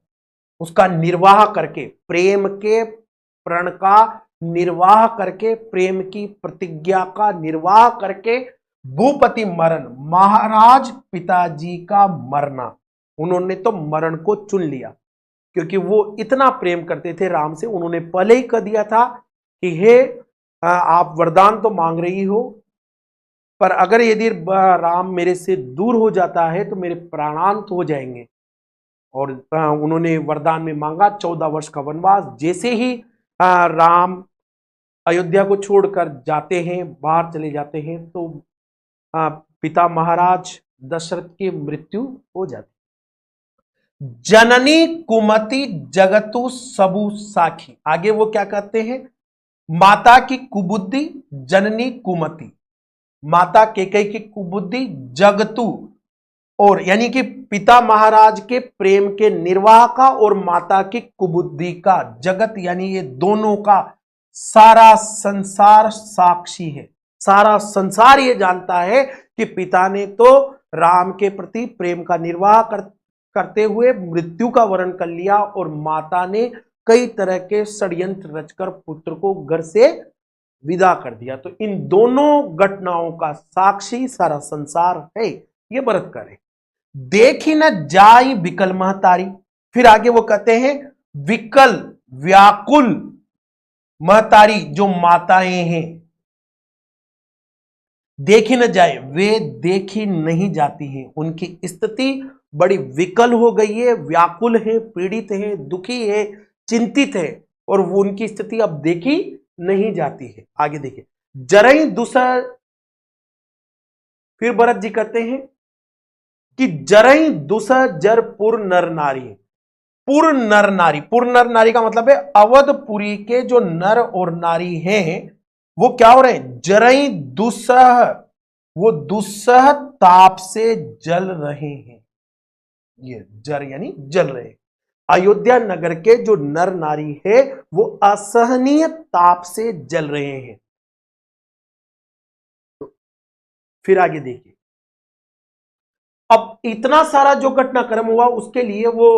उसका निर्वाह करके, प्रेम के प्रण का निर्वाह करके, प्रेम की प्रतिज्ञा का निर्वाह करके, भूपति मरण, महाराज पिताजी का मरना, उन्होंने तो मरण को चुन लिया क्योंकि वो इतना प्रेम करते थे राम से। उन्होंने पहले ही कह दिया था कि हे आप वरदान तो मांग रही हो, पर अगर यदि राम मेरे से दूर हो जाता है तो मेरे प्राणांत हो जाएंगे। और उन्होंने वरदान में मांगा 14 वर्ष का वनवास। जैसे ही राम अयोध्या को छोड़कर जाते हैं, बाहर चले जाते हैं, तो पिता महाराज दशरथ की मृत्यु हो जाती। जननी कुमति जगतु सबु साखी, आगे वो क्या कहते हैं, माता की कुबुद्धि जननी कुमति, माता केकई की कुबुद्धि जगतु, और यानी कि पिता महाराज के प्रेम के निर्वाह का और माता की कुबुद्धि का, जगत यानी ये दोनों का सारा संसार साक्षी है। सारा संसार ये जानता है कि पिता ने तो राम के प्रति प्रेम का निर्वाह करते हुए मृत्यु का वरण कर लिया, और माता ने कई तरह के षड्यंत्र रचकर पुत्र को घर से विदा कर दिया। तो इन दोनों घटनाओं का साक्षी सारा संसार है, ये भरत करे। देखी न जाई विकल महतारी, फिर आगे वो कहते हैं विकल व्याकुल महतारी, जो माताएं हैं, देखी न जाए, वे देखी नहीं जाती हैं, उनकी स्थिति बड़ी विकल हो गई है, व्याकुल है, पीड़ित है, दुखी है, चिंतित है, और वो उनकी स्थिति अब देखी नहीं जाती है। आगे देखिए, जरई दूसरा, फिर भरत जी कहते हैं कि जरई दूसरा जर पुर नर नारी, पुर नर नारी, पुर नर नारी का मतलब है अवधपुरी के जो नर और नारी हैं वो क्या हो रहे हैं, जरई दुसह, वो दुसह ताप से जल रहे हैं। ये जर यानी जल रहे हैं। अयोध्या नगर के जो नर नारी है वो असहनीय ताप से जल रहे हैं। तो फिर आगे देखिए, अब इतना सारा जो घटनाक्रम हुआ उसके लिए वो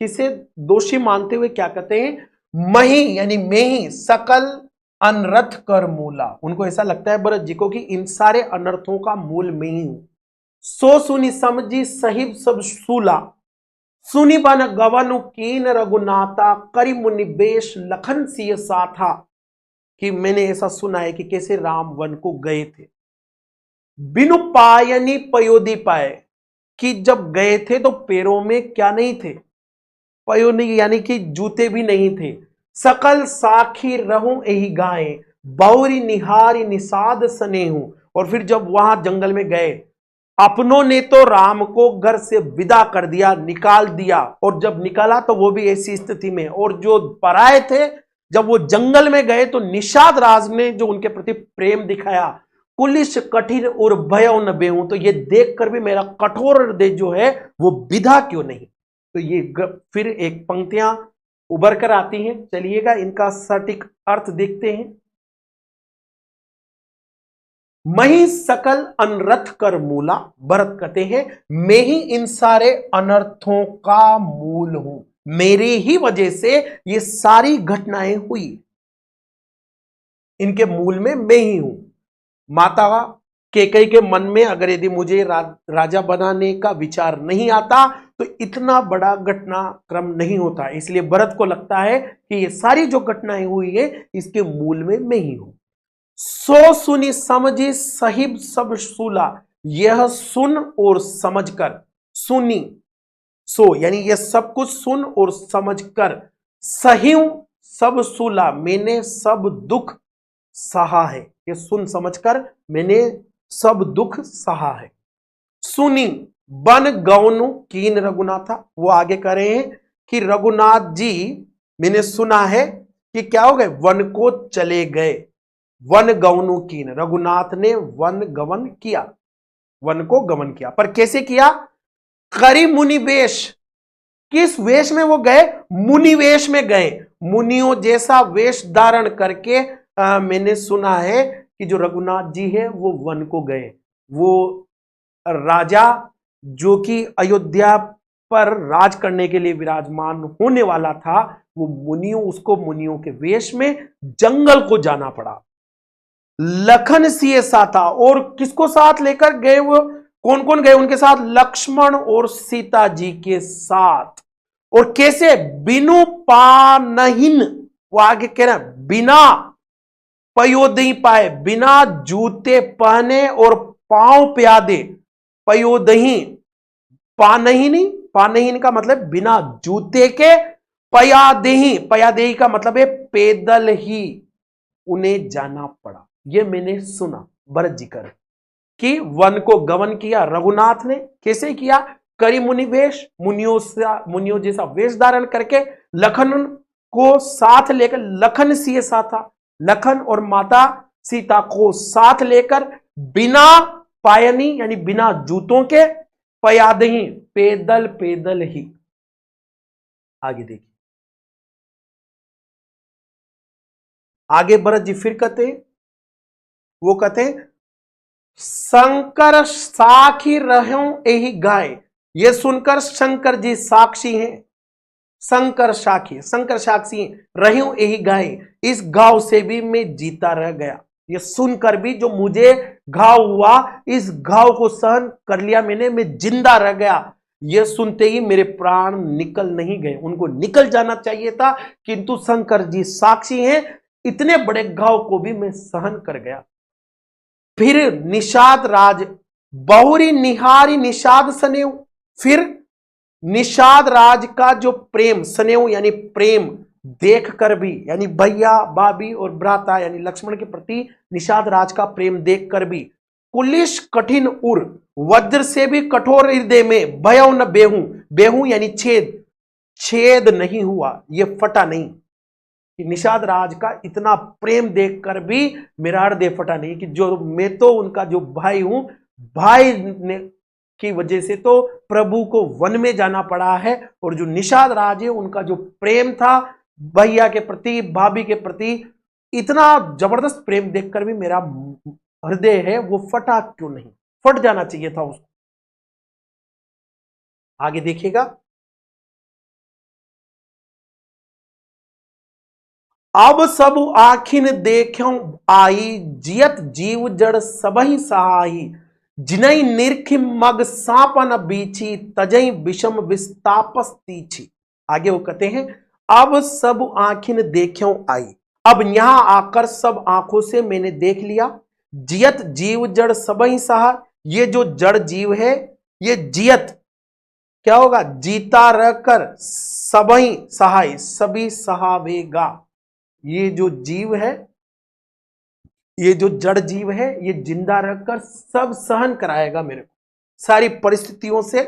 किसे दोषी मानते हुए क्या कहते हैं, मही यानी मैं ही सकल अनर्थ कर मूला, उनको ऐसा लगता है भरत जी को कि इन सारे अनर्थों का मूल मैं ही हूं। सो सुनी समझी सहिब सब सूला, सुनी बन गवनु कीन रघुनाथा, करी मुनि बेश लखन सिय साथा, कि मैंने ऐसा सुना है कि कैसे राम वन को गए थे, बिनु पायनी पयोदी पाए, कि जब गए थे तो पैरों में क्या नहीं थे, पयोनी यानी कि जूते भी नहीं थे। सकल साखी रहूं यही गाएं, बौरी निहारी निषाद स्नेहू, और फिर जब वहां जंगल में गए, अपनों ने तो राम को घर से विदा कर दिया, निकाल दिया, और जब निकाला तो वो भी ऐसी स्थिति में, और जो पराए थे जब वो जंगल में गए तो निषाद राज ने जो उनके प्रति प्रेम दिखाया, कुलिश कठिन और भय न बेहूं, तो ये देखकर भी मेरा कठोर हृदय जो है वो विधा क्यों नहीं। तो ये फिर एक पंक्तियां उभर कर आती हैं। चलिएगा इनका सटीक अर्थ देखते हैं। मही सकल अनर्थ कर मूला, भरत कहते हैं मैं ही इन सारे अनर्थों का मूल हूं, मेरे ही वजह से ये सारी घटनाएं हुई, इनके मूल में मैं ही हूं। माता कैकेयी के मन में अगर यदि मुझे राजा बनाने का विचार नहीं आता तो इतना बड़ा घटनाक्रम नहीं होता, इसलिए भरत को लगता है कि ये सारी जो घटनाएं हुई है इसके मूल में मैं ही हूं। सो सुनी समझी सहिब सब सूला, यह सुन और समझकर, सुनी सो यानी यह सब कुछ सुन और समझकर, सहिव सब सूला मैंने सब दुख सहा है, ये सुन समझकर मैंने सब दुख सहा है। सुनी बन गौनु कीन रघुनाथा, वो आगे कह रहे हैं कि रघुनाथ जी मैंने सुना है कि क्या हो गए, वन को चले गए। वन गवनु कीन, रघुनाथ ने वन गमन किया, वन को गमन किया, पर कैसे किया, करी मुनि वेश, किस वेश में वो गए, मुनि वेश में गए, मुनियों जैसा वेश धारण करके मैंने सुना है कि जो रघुनाथ जी है वो वन को गए। वो राजा जो कि अयोध्या पर राज करने के लिए विराजमान होने वाला था, वो उसको मुनियों के वेश में जंगल को जाना पड़ा। लखन सिए साथा, और किसको साथ लेकर गए, वो कौन कौन गए उनके साथ, लक्ष्मण और सीता जी के साथ। और कैसे, बिनु पानहीन, वो आगे कह रहा है बिना पयोदही पाए, बिना जूते पहने और पांव प्यादे, पयोदही पानहीन, पानहीन का मतलब बिना जूते के, पयादेही, पयादेही का मतलब है पैदल ही उन्हें जाना पड़ा। ये मैंने सुना भरत जी कर कि वन को गमन किया रघुनाथ ने, कैसे किया, करी मुनि वेश, मुनियों जैसा वेश धारण करके, लखन को साथ लेकर, लखन सिए साथा, लखन और माता सीता को साथ लेकर, बिना पायनी यानी बिना जूतों के, पयादही पैदल पैदल ही। आगे देखिए, आगे भरत जी फिर कहते हैं, वो कहते हैं शंकर साखी रहो यही गाय, ये सुनकर शंकर जी साक्षी हैं, शंकर साखी, शंकर साक्षी रहो यही गाय, इस घाव से भी मैं जीता रह गया। ये सुनकर भी जो मुझे घाव हुआ, इस घाव को सहन कर लिया मैंने, मैं जिंदा रह गया। ये सुनते ही मेरे प्राण निकल नहीं गए, उनको निकल जाना चाहिए था, किंतु शंकर जी साक्षी हैं, इतने बड़े घाव को भी मैं सहन कर गया। फिर निषाद राज बहुरी निहारी निषाद सनेव, फिर निषाद राज का जो प्रेम, सनेव यानी प्रेम, देख कर भी, यानी भैया भाभी और भ्राता यानी लक्ष्मण के प्रति निषाद राज का प्रेम देख कर भी, कुलिश कठिन उर, वज्र से भी कठोर हृदय में भयउ न बेहू, बेहू यानी छेद, छेद नहीं हुआ, ये फटा नहीं, कि निषाद राज का इतना प्रेम देखकर भी मेरा हृदय फटा नहीं, कि जो मैं तो उनका जो भाई हूं, भाई ने की वजह से तो प्रभु को वन में जाना पड़ा है, और जो निषाद राज है उनका जो प्रेम था भैया के प्रति, भाभी के प्रति, इतना जबरदस्त प्रेम देखकर भी मेरा हृदय है वो फटा क्यों नहीं, फट जाना चाहिए था उसको। आगे देखिएगा, अब सब आखिन देखो आई, जियत जीव जड़ सबही सहाई, जिनई निर्खि मग सापन बीछी, तजई विषम विस्तापस तीछी। आगे वो कहते हैं अब सब आखिन देखो आई, अब यहां आकर सब आंखों से मैंने देख लिया, जियत जीव जड़ सबही सहा, ये जो जड़ जीव है ये जियत क्या होगा, जीता रहकर, सबही सहाय सभी सहावेगा, ये जो जीव है, ये जो जड़ जीव है, ये जिंदा रहकर सब सहन कराएगा मेरे को, सारी परिस्थितियों से,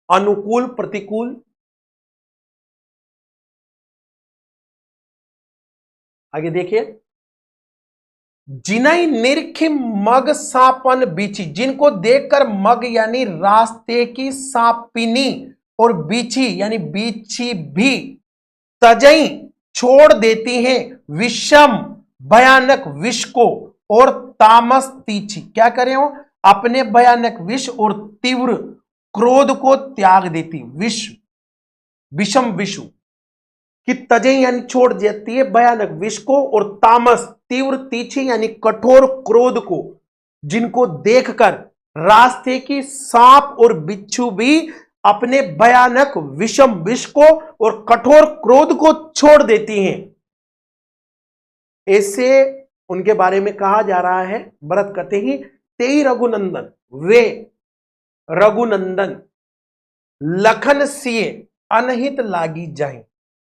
अनुकूल प्रतिकूल। आगे देखिए, जिनई निरखि मग सापन बीची, जिनको देखकर मग यानी रास्ते की सापिनी, और बीछी यानी बीछी भी तजई छोड़ देती हैं विषम भयानक विष को और तामस तीछी, क्या करें हो, अपने भयानक विष और तीव्र क्रोध को त्याग देती। विष विषम विषु कि तजई यानी छोड़ देती है भयानक विष को और तामस तीव्र तीछी यानी कठोर क्रोध को, जिनको देखकर रास्ते की सांप और बिच्छू भी अपने भयानक विषम विष को और कठोर क्रोध को छोड़ देती हैं। ऐसे उनके बारे में कहा जा रहा है, भरत कहते ही तेई रघुनंदन, वे रघुनंदन लखन सिए अनहित लागी जाए,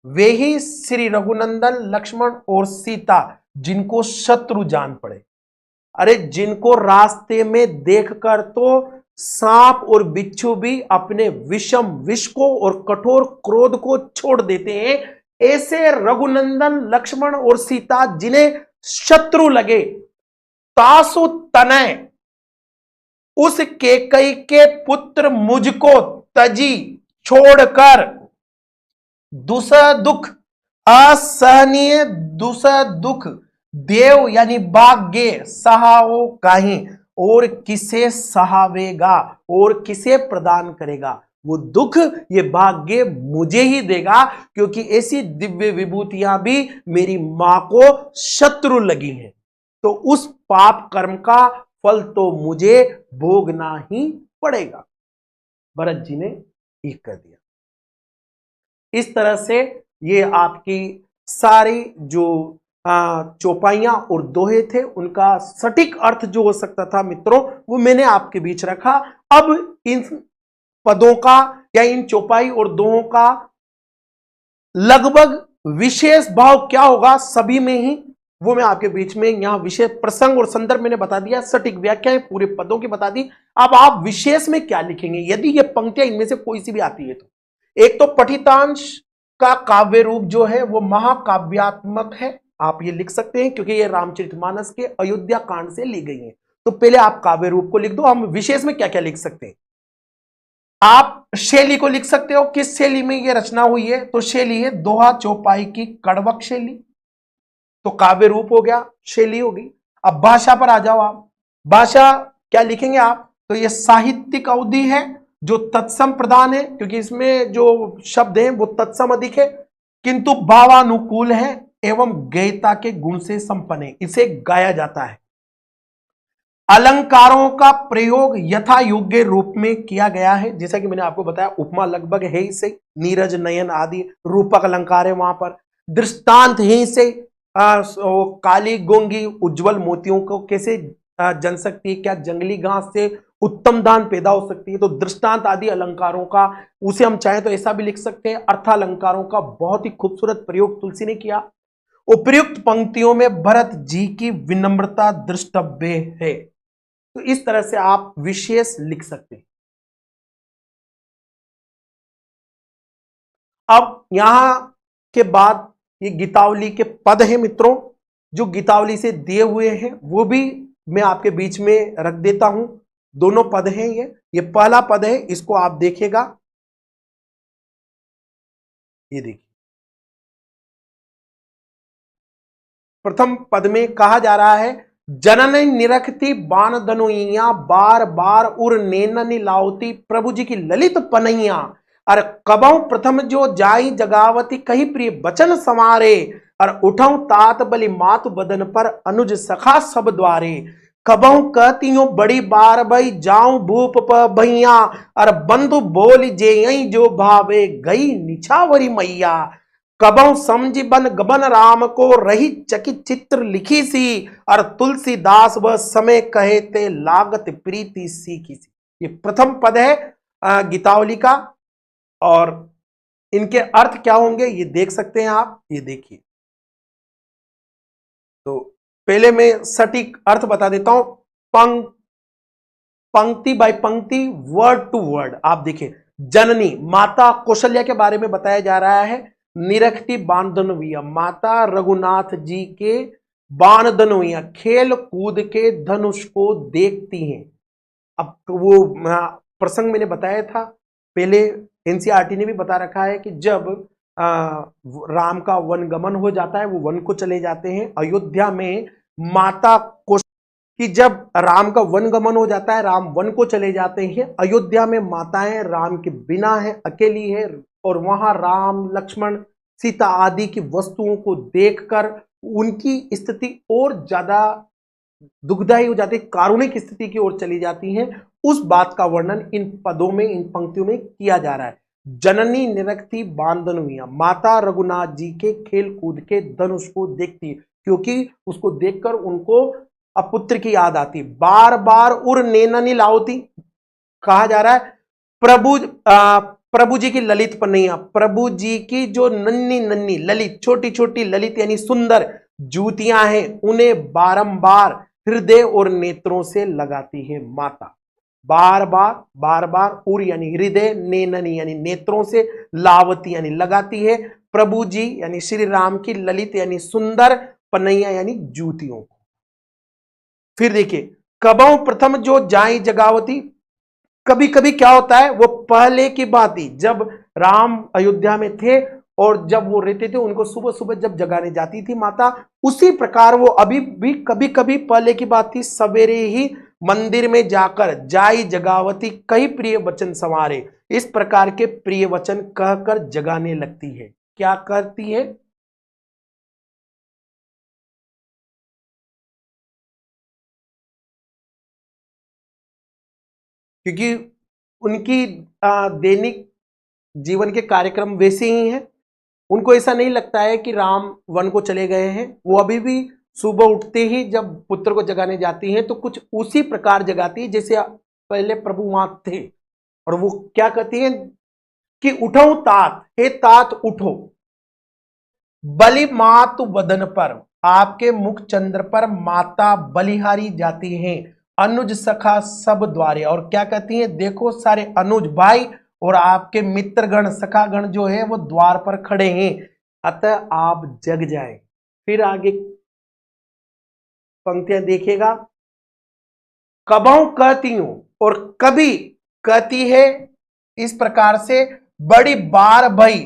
वे ही श्री रघुनंदन लक्ष्मण और सीता जिनको शत्रु जान पड़े। अरे जिनको रास्ते में देखकर तो सांप और बिच्छू भी अपने विषम विष को और कठोर क्रोध को छोड़ देते हैं, ऐसे रघुनंदन लक्ष्मण और सीता जिन्हें शत्रु लगे, तासु तनय उस केकई के पुत्र मुझको तजी छोड़कर दूसरा दुख असहनीय दूसरा दुख देव यानी भाग्य सहाओ काहीं, और किसे सहावेगा और किसे प्रदान करेगा, वो दुख ये भाग्य मुझे ही देगा, क्योंकि ऐसी दिव्य विभूतियां भी मेरी मां को शत्रु लगी हैं, तो उस पाप कर्म का फल तो मुझे भोगना ही पड़ेगा। भरत जी ने ठीक कर दिया। इस तरह से ये आपकी सारी जो चौपाइयां और दोहे थे उनका सटीक अर्थ जो हो सकता था मित्रों, वो मैंने आपके बीच रखा। अब इन पदों का या इन चौपाई और दोहों का लगभग विशेष भाव क्या होगा सभी में ही, वो मैं आपके बीच में यहां विशेष प्रसंग और संदर्भ मैंने बता दिया, सटीक व्याख्याएं पूरे पदों की बता दी। अब आप विशेष में क्या लिखेंगे यदि ये पंक्तियां इनमें से कोई सी भी आती है तो? एक तो पठितांश का काव्य रूप जो है वो महाकाव्यात्मक है, आप ये लिख सकते हैं क्योंकि ये रामचरितमानस के अयोध्या कांड से ली गई है, तो पहले आप काव्य रूप को लिख दो। हम विशेष में क्या क्या लिख सकते हैं, आप शैली को लिख सकते हो, किस शैली में ये रचना हुई है, तो शैली है दोहा चौपाई की कड़वक शैली, तो काव्य रूप हो गया, शैली होगी। अब भाषा पर आ जाओ आप, भाषा क्या लिखेंगे आप, तो ये साहित्यिक अवधि है जो तत्सम प्रधान है, क्योंकि इसमें जो शब्द हैं वो तत्सम अधिक है, किंतु भावानुकूल है एवं गयता के गुण से संपन्न है, इसे गाया जाता है। अलंकारों का प्रयोग यथा योग्य रूप में किया गया है, जैसा कि मैंने आपको बताया उपमा लगभग है ही से, नीरज नयन आदि रूपक अलंकार है वहां पर। दृष्टांत ही से काली गोंगी उज्जवल मोतियों को कैसे जन सकती है, क्या जंगली घास से उत्तम दान पैदा हो सकती है, तो दृष्टांत आदि अलंकारों का, उसे हम चाहें तो ऐसा भी लिख सकते हैं। अर्थालंकारों का बहुत ही खूबसूरत प्रयोग तुलसी ने किया। उपयुक्त पंक्तियों में भरत जी की विनम्रता दृष्टव्य है, तो इस तरह से आप विशेष लिख सकते हैं। अब यहां के बाद ये गीतावली के पद हैं मित्रों, जो गीतावली से दिए हुए हैं वो भी मैं आपके बीच में रख देता हूं। दोनों पद हैं, ये पहला पद है, इसको आप देखिएगा, ये देखिए प्रथम पद में कहा जा रहा है, जनन निरखती बाण धनुइया बार बार उर नैनन लावती प्रभु जी की ललित पनैया, और कबहु प्रथम जो जाई जगावती कही प्रिय बचन समारे, और उठऊ तात बलि मातु बदन पर अनुज सखा सब द्वारे, कबहु कहतियों बड़ी बार भई जाऊं भूप प भैया, और बंधु बोल जे जो भावे गई निछावरी मैया, कबहु समझी बन गबन राम को रही चकित चित्र लिखी सी, और तुलसीदास वह समय कहे ते लागत प्रीति सीखी सी। ये प्रथम पद है गीतावली का, और इनके अर्थ क्या होंगे ये देख सकते हैं आप, ये देखिए। तो पहले मैं सटीक अर्थ बता देता हूं, पंक्ति बाय पंक्ति, वर्ड टू वर्ड आप देखिए। जननी माता कौशल्या के बारे में बताया जा रहा है, निरखती बाण धनुइया माता रघुनाथ जी के बाण धनुइया खेल कूद के धनुष को देखती हैं। अब वो प्रसंग मैंने बताया था, पहले एनसीईआरटी ने भी बता रखा है कि जब राम का वन गमन हो जाता है, वो वन को चले जाते हैं। अयोध्या में माता को कि जब राम का वन गमन हो जाता है, राम वन को चले जाते हैं, अयोध्या में माताएं राम के बिना है, अकेली है, और वहां राम लक्ष्मण सीता आदि की वस्तुओं को देखकर उनकी स्थिति और ज्यादा दुखदायी हो जाती है, कारुणिक स्थिति की ओर चली जाती हैं। उस बात का वर्णन इन पदों में, इन पंक्तियों में किया जा रहा है। जननी निरखती बांधनुइया, माता रघुनाथ जी के खेल कूद के धनुष को देखती है, क्योंकि उसको देखकर उनको अपुत्र की याद आती। बार बार उर नैननी लावती, कहा जा रहा है प्रभु जी की ललित पन्नैया, प्रभु जी की जो नन्ही नन्ही ललित, छोटी छोटी ललित यानी सुंदर जूतियां हैं, उन्हें बारंबार हृदय और नेत्रों से लगाती है माता। बार बार उर यानी हृदय, नैननी यानी नेत्रों से, लावती यानी लगाती है प्रभु जी यानी श्री राम की ललित यानी सुंदर, पन्नैया यानी जूतियों को। फिर देखिए, कबहु प्रथम जो जाई जगावती, कभी कभी क्या होता है, वो पहले की बात ही, जब राम अयोध्या में थे और जब वो रहते थे, उनको सुबह सुबह जब जगाने जाती थी माता, उसी प्रकार वो अभी भी कभी कभी पहले की बात थी, सवेरे ही मंदिर में जाकर जाई जगावती कई प्रिय वचन संवारे, इस प्रकार के प्रिय वचन कहकर जगाने लगती है। क्या करती है? क्योंकि उनकी दैनिक जीवन के कार्यक्रम वैसे ही हैं। उनको ऐसा नहीं लगता है कि राम वन को चले गए हैं। वो अभी भी सुबह उठते ही जब पुत्र को जगाने जाती हैं तो कुछ उसी प्रकार जगाती है जैसे पहले प्रभु वहां थे। और वो क्या कहती हैं कि उठो तात, हे तात उठो, बलि मातु वदन पर, आपके मुख चंद्र पर माता बलिहारी जाती हैं, अनुज सखा सब द्वारे। और क्या कहती हैं, देखो सारे अनुज भाई और आपके मित्रगण सखागण जो है वो द्वार पर खड़े हैं, अतः आप जग जाए। फिर आगे पंक्तियां देखिएगा, कबहु कहती हूं, और कभी कहती है इस प्रकार से, बड़ी बार भई,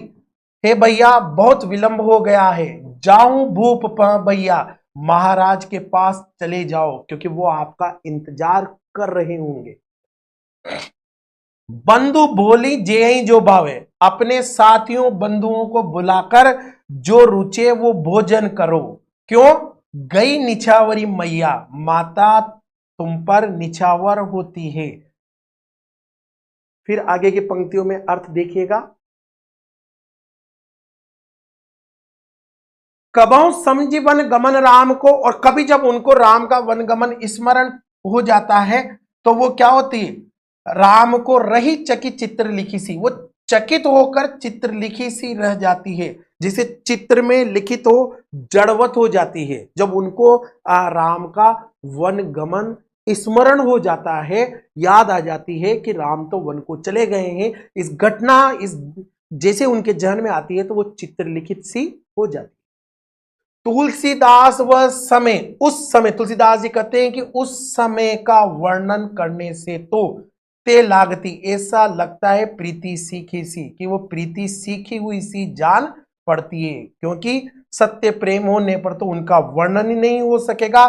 हे भैया बहुत विलंब हो गया है, जाऊं भूप भैया, महाराज के पास चले जाओ, क्योंकि वो आपका इंतजार कर रहे होंगे। बंधु भोली जेहि जो भावे, अपने साथियों बंधुओं को बुलाकर जो रुचे वो भोजन करो, क्यों? गई निछावरी मैया, माता तुम पर निछावर होती है। फिर आगे की पंक्तियों में अर्थ देखिएगा, कबहु समझीवन गमन राम को, और कभी जब उनको राम का वन गमन स्मरण हो जाता है तो वो क्या होती है, राम को रही चकित चित्र लिखी सी, वो चकित होकर चित्र लिखी सी रह जाती है, जिसे चित्र में लिखित हो जड़वत हो जाती है। जब उनको राम का वन गमन स्मरण हो जाता है, याद आ जाती है कि राम तो वन को चले गए हैं, इस घटना इस जैसे उनके जहन में आती है तो वो चित्र लिखित सी हो जाती है। तुलसीदास व समय, उस समय तुलसीदास जी कहते हैं कि उस समय का वर्णन करने से तो ते लागती, ऐसा लगता है प्रीति सीखी सी, कि वो प्रीति सीखी हुई सी जान पड़ती है, क्योंकि सत्य प्रेम होने पर तो उनका वर्णन ही नहीं हो सकेगा,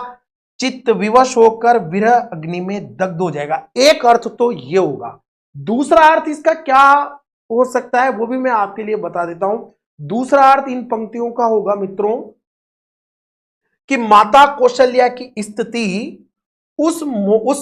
चित्त विवश होकर विरह अग्नि में दग्ध हो जाएगा। एक अर्थ तो ये होगा। दूसरा अर्थ इसका क्या हो सकता है वो भी मैं आपके लिए बता देता हूं। दूसरा अर्थ इन पंक्तियों का होगा मित्रों कि माता कौशल्या की स्थिति उस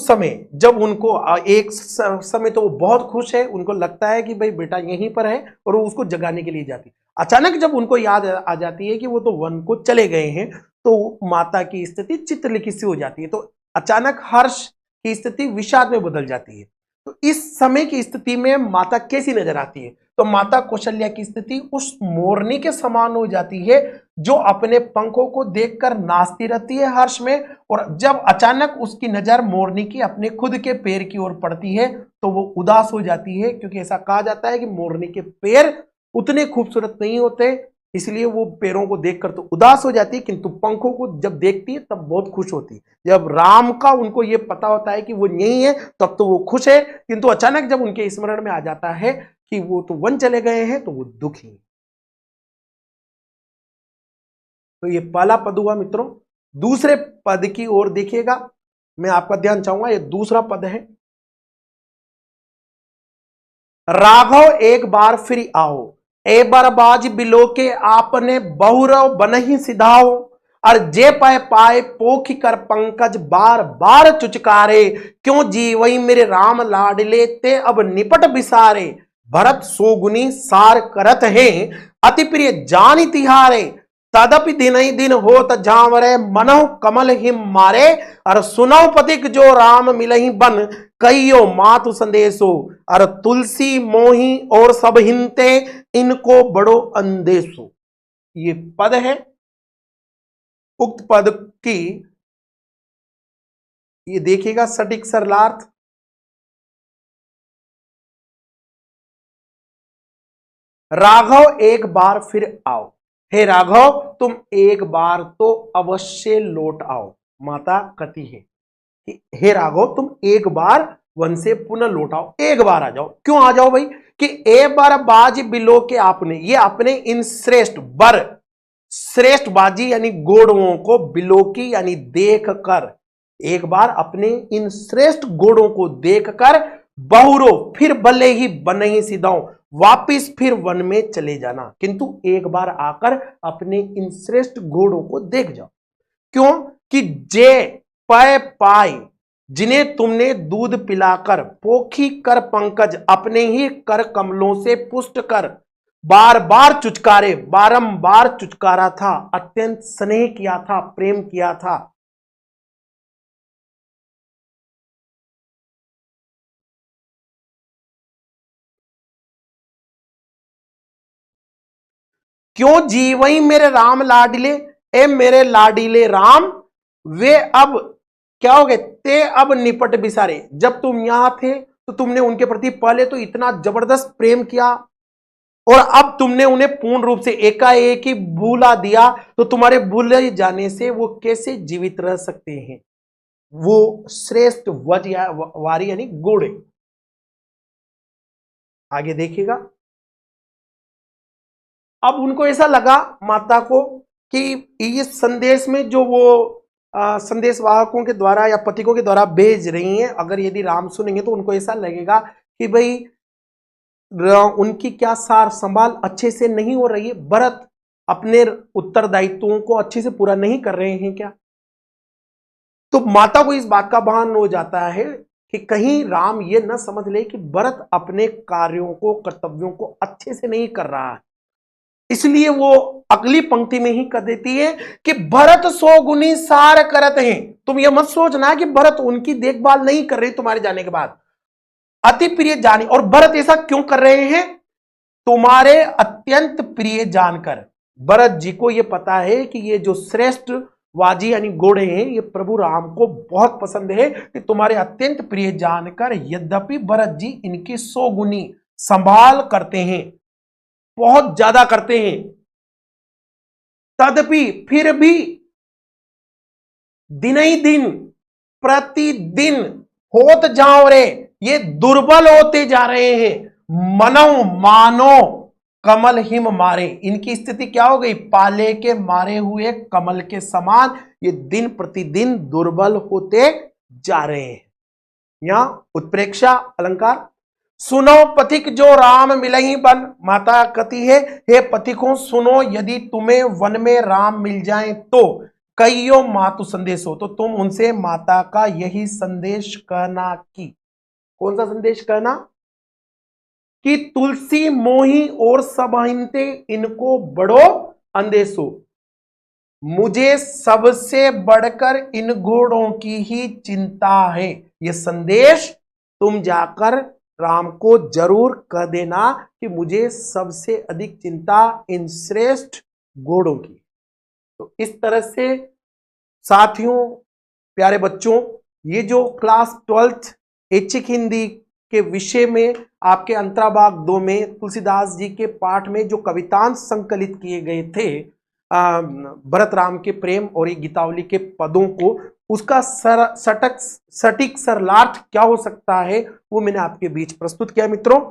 समय जब उनको एक समय तो वो बहुत खुश है, उनको लगता है कि भाई बेटा यहीं पर है, और वो उसको जगाने के लिए जाती। अचानक जब उनको याद आ जाती है कि वो तो वन को चले गए हैं, तो माता की स्थिति चित्रलिखित सी हो जाती है, तो अचानक हर्ष की स्थिति विषाद में बदल जाती है। तो इस समय की स्थिति में माता कैसी नजर आती है, तो माता कौशल्या की स्थिति उस मोरनी के समान हो जाती है जो अपने पंखों को देखकर नाचती रहती है हर्ष में, और जब अचानक उसकी नजर मोरनी की अपने खुद के पैर की ओर पड़ती है तो वो उदास हो जाती है, क्योंकि ऐसा कहा जाता है कि मोरनी के पैर उतने खूबसूरत नहीं होते इसलिए वो पैरों को देखकर तो उदास हो जाती है, किंतु पंखों को जब देखती है तब बहुत खुश होती है। जब राम का उनको ये पता होता है कि वो यही है तब तो वो खुश है, किंतु अचानक जब उनके स्मरण में आ जाता है कि वो तो वन चले गए हैं तो वो दुखी है। तो ये पहला पद हुआ मित्रों। दूसरे पद की ओर देखिएगा, मैं आपका ध्यान चाहूंगा, ये दूसरा पद है। राघव एक बार फिर आओ, ए बरबाज बिलो के आपने बहुरव बनहि सिधाओ, और जे पाए पाए पोखी कर पंकज बार बार चुचकारे, क्यों जीवई मेरे राम लाडले ते अब निपट बिसारे, भरत सोगुनी सार करत है अति प्रिय जानि तिहारे, तदपि दिन ही दिन होत झांवरे मनहु कमल हिम मारे, और सुनौ पथिक जो राम मिलहि बन कहियो मातु संदेशो, और तुलसी मोही और सब हिंते इनको बड़ो अंदेशो। ये पद है। उक्त पद की ये देखिएगा सटीक सरलार्थ। राघव एक बार फिर आओ, हे राघव तुम एक बार तो अवश्य लौट आओ। माता कहती है कि हे राघव तुम एक बार वन से पुनः लौट आओ, एक बार आ जाओ। क्यों आ जाओ भाई? कि ए बार बाज बिलो के आपने, ये अपने इन श्रेष्ठ बर, श्रेष्ठ बाजी यानी घोड़ों को बिलो की यानी देख कर, एक बार अपने इन श्रेष्ठ घोड़ों को देखकर बहुरो फिर भले ही बन ही सिधाओ, वापिस फिर वन में चले जाना, किंतु एक बार आकर अपने इन श्रेष्ठ घोड़ों को देख जाओ। क्यों? कि जे पय पाए, जिन्हें तुमने दूध पिलाकर पोखी कर पंकज अपने ही कर कमलों से पुष्ट कर बार बार चुचकारे, बारंबार चुचकारा था, अत्यंत स्नेह किया था, प्रेम किया था। क्यों जीवई मेरे राम लाडिले, ए मेरे लाडिले राम, वे अब क्या हो गए? ते अब निपट बिसारे। जब तुम यहां थे तो तुमने उनके प्रति पहले तो इतना जबरदस्त प्रेम किया, और अब तुमने उन्हें पूर्ण रूप से एकाएक ही भूला दिया, तो तुम्हारे भूले जाने से वो कैसे जीवित रह सकते हैं? वो श्रेष्ठ वज या वारी यानी घोड़े। आगे देखिएगा। अब उनको ऐसा लगा माता को कि इस संदेश में जो वो संदेश वाहकों के द्वारा या पथिकों के द्वारा भेज रही हैं, अगर यदि राम सुनेंगे तो उनको ऐसा लगेगा कि भाई उनकी क्या सार संभाल अच्छे से नहीं हो रही है, भरत अपने उत्तरदायित्वों को अच्छे से पूरा नहीं कर रहे हैं क्या? तो माता को इस बात का भान हो जाता है कि कहीं राम ये न समझ ले कि भरत अपने कार्यों को, कर्तव्यों को अच्छे से नहीं कर रहा है। इसलिए वो अगली पंक्ति में ही कह देती है कि भरत सो गुनी सार करत हैं। तुम ये मत सोचना कि भरत उनकी देखभाल नहीं कर रही तुम्हारे जाने के बाद, अति प्रिय जानी। और भरत ऐसा क्यों कर रहे हैं? तुम्हारे अत्यंत प्रिय जानकर। भरत जी को यह पता है कि ये जो श्रेष्ठ वाजी यानी घोड़े हैं, ये प्रभु राम को बहुत पसंद है, कि तुम्हारे अत्यंत प्रिय जानकर यद्यपि भरत जी इनकी 100 गुनी संभाल करते हैं, बहुत ज्यादा करते हैं, तदपि फिर भी दिन ही दिन, प्रतिदिन होत जाओ रे, ये दुर्बल होते जा रहे हैं। मनो मानो कमल हिम मारे, इनकी स्थिति क्या हो गई? पाले के मारे हुए कमल के समान ये दिन प्रतिदिन दुर्बल होते जा रहे हैं। यहां उत्प्रेक्षा अलंकार। सुनो पथिक जो राम मिलहि बन, माता कहती है हे पथिकों सुनो, यदि तुम्हें वन में राम मिल जाएं तो कहियो मातु संदेश हो, तो तुम उनसे माता का यही संदेश कहना। की कौन सा संदेश कहना? कि तुलसी मोही और सबहिंते इनको बड़ो अंदेशो, मुझे सबसे बढ़कर इन घोड़ों की ही चिंता है। यह संदेश तुम जाकर राम को जरूर कह देना कि मुझे सबसे अधिक चिंता इन श्रेष्ठ घोड़ों की। तो इस तरह से साथियों, प्यारे बच्चों, ये जो क्लास 12th ऐच्छिक हिंदी के विषय में आपके अंतराभाग 2 में तुलसीदास जी के पाठ में जो कवितांश संकलित किए गए थे भरत राम के प्रेम और ये गीतावली के पदों को, उसका सटीक सरलार्थ क्या हो सकता है वो मैंने आपके बीच प्रस्तुत किया। मित्रों,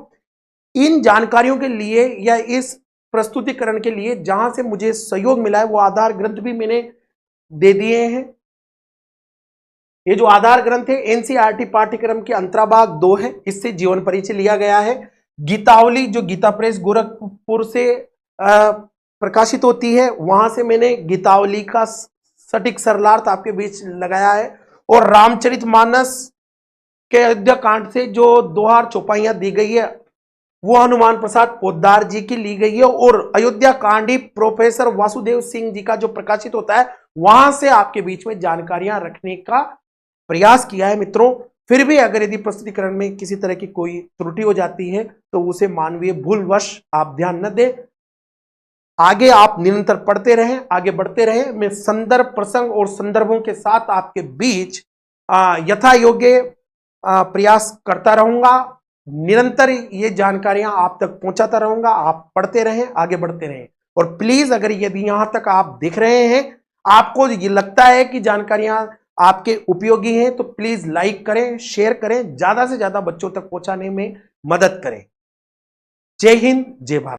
इन जानकारियों के लिए या इस प्रस्तुतिकरण के लिए जहां से मुझे सहयोग मिला है वो आधार ग्रंथ भी मैंने दे दिए हैं। ये जो आधार ग्रंथ है एनसीईआरटी पाठ्यक्रम के अंतराभाग 2 है, इससे जीवन परिचय लिया गया है। गीतावली जो गीता प्रेस गोरखपुर से प्रकाशित होती है, वहां से मैंने गीतावली का सटीक सरलार्थ आपके बीच लगाया है। और रामचरितमानस के अयोध्या कांड से जो दोहार चौपाइयां दी गई है वो हनुमान प्रसाद पोद्दार जी की ली गई है। और अयोध्या कांड ही प्रोफेसर वासुदेव सिंह जी का जो प्रकाशित होता है वहां से आपके बीच में जानकारियां रखने का प्रयास किया है। मित्रों, फिर भी अगर यदि प्रस्तुतिकरण में किसी तरह की कोई त्रुटि हो जाती है तो उसे मानवीय भूलवश आप ध्यान न दें। आगे आप निरंतर पढ़ते रहें, आगे बढ़ते रहें। मैं संदर्भ, प्रसंग और संदर्भों के साथ आपके बीच यथा योग्य प्रयास करता रहूंगा। निरंतर ये जानकारियां आप तक पहुंचाता रहूंगा। आप पढ़ते रहें, आगे बढ़ते रहें। और प्लीज अगर यदि यहां तक आप देख रहे हैं, आपको ये लगता है कि जानकारियां आपके उपयोगी हैं, तो प्लीज लाइक करें, शेयर करें, ज्यादा से ज्यादा बच्चों तक पहुंचाने में मदद करें। जय हिंद, जय भारत।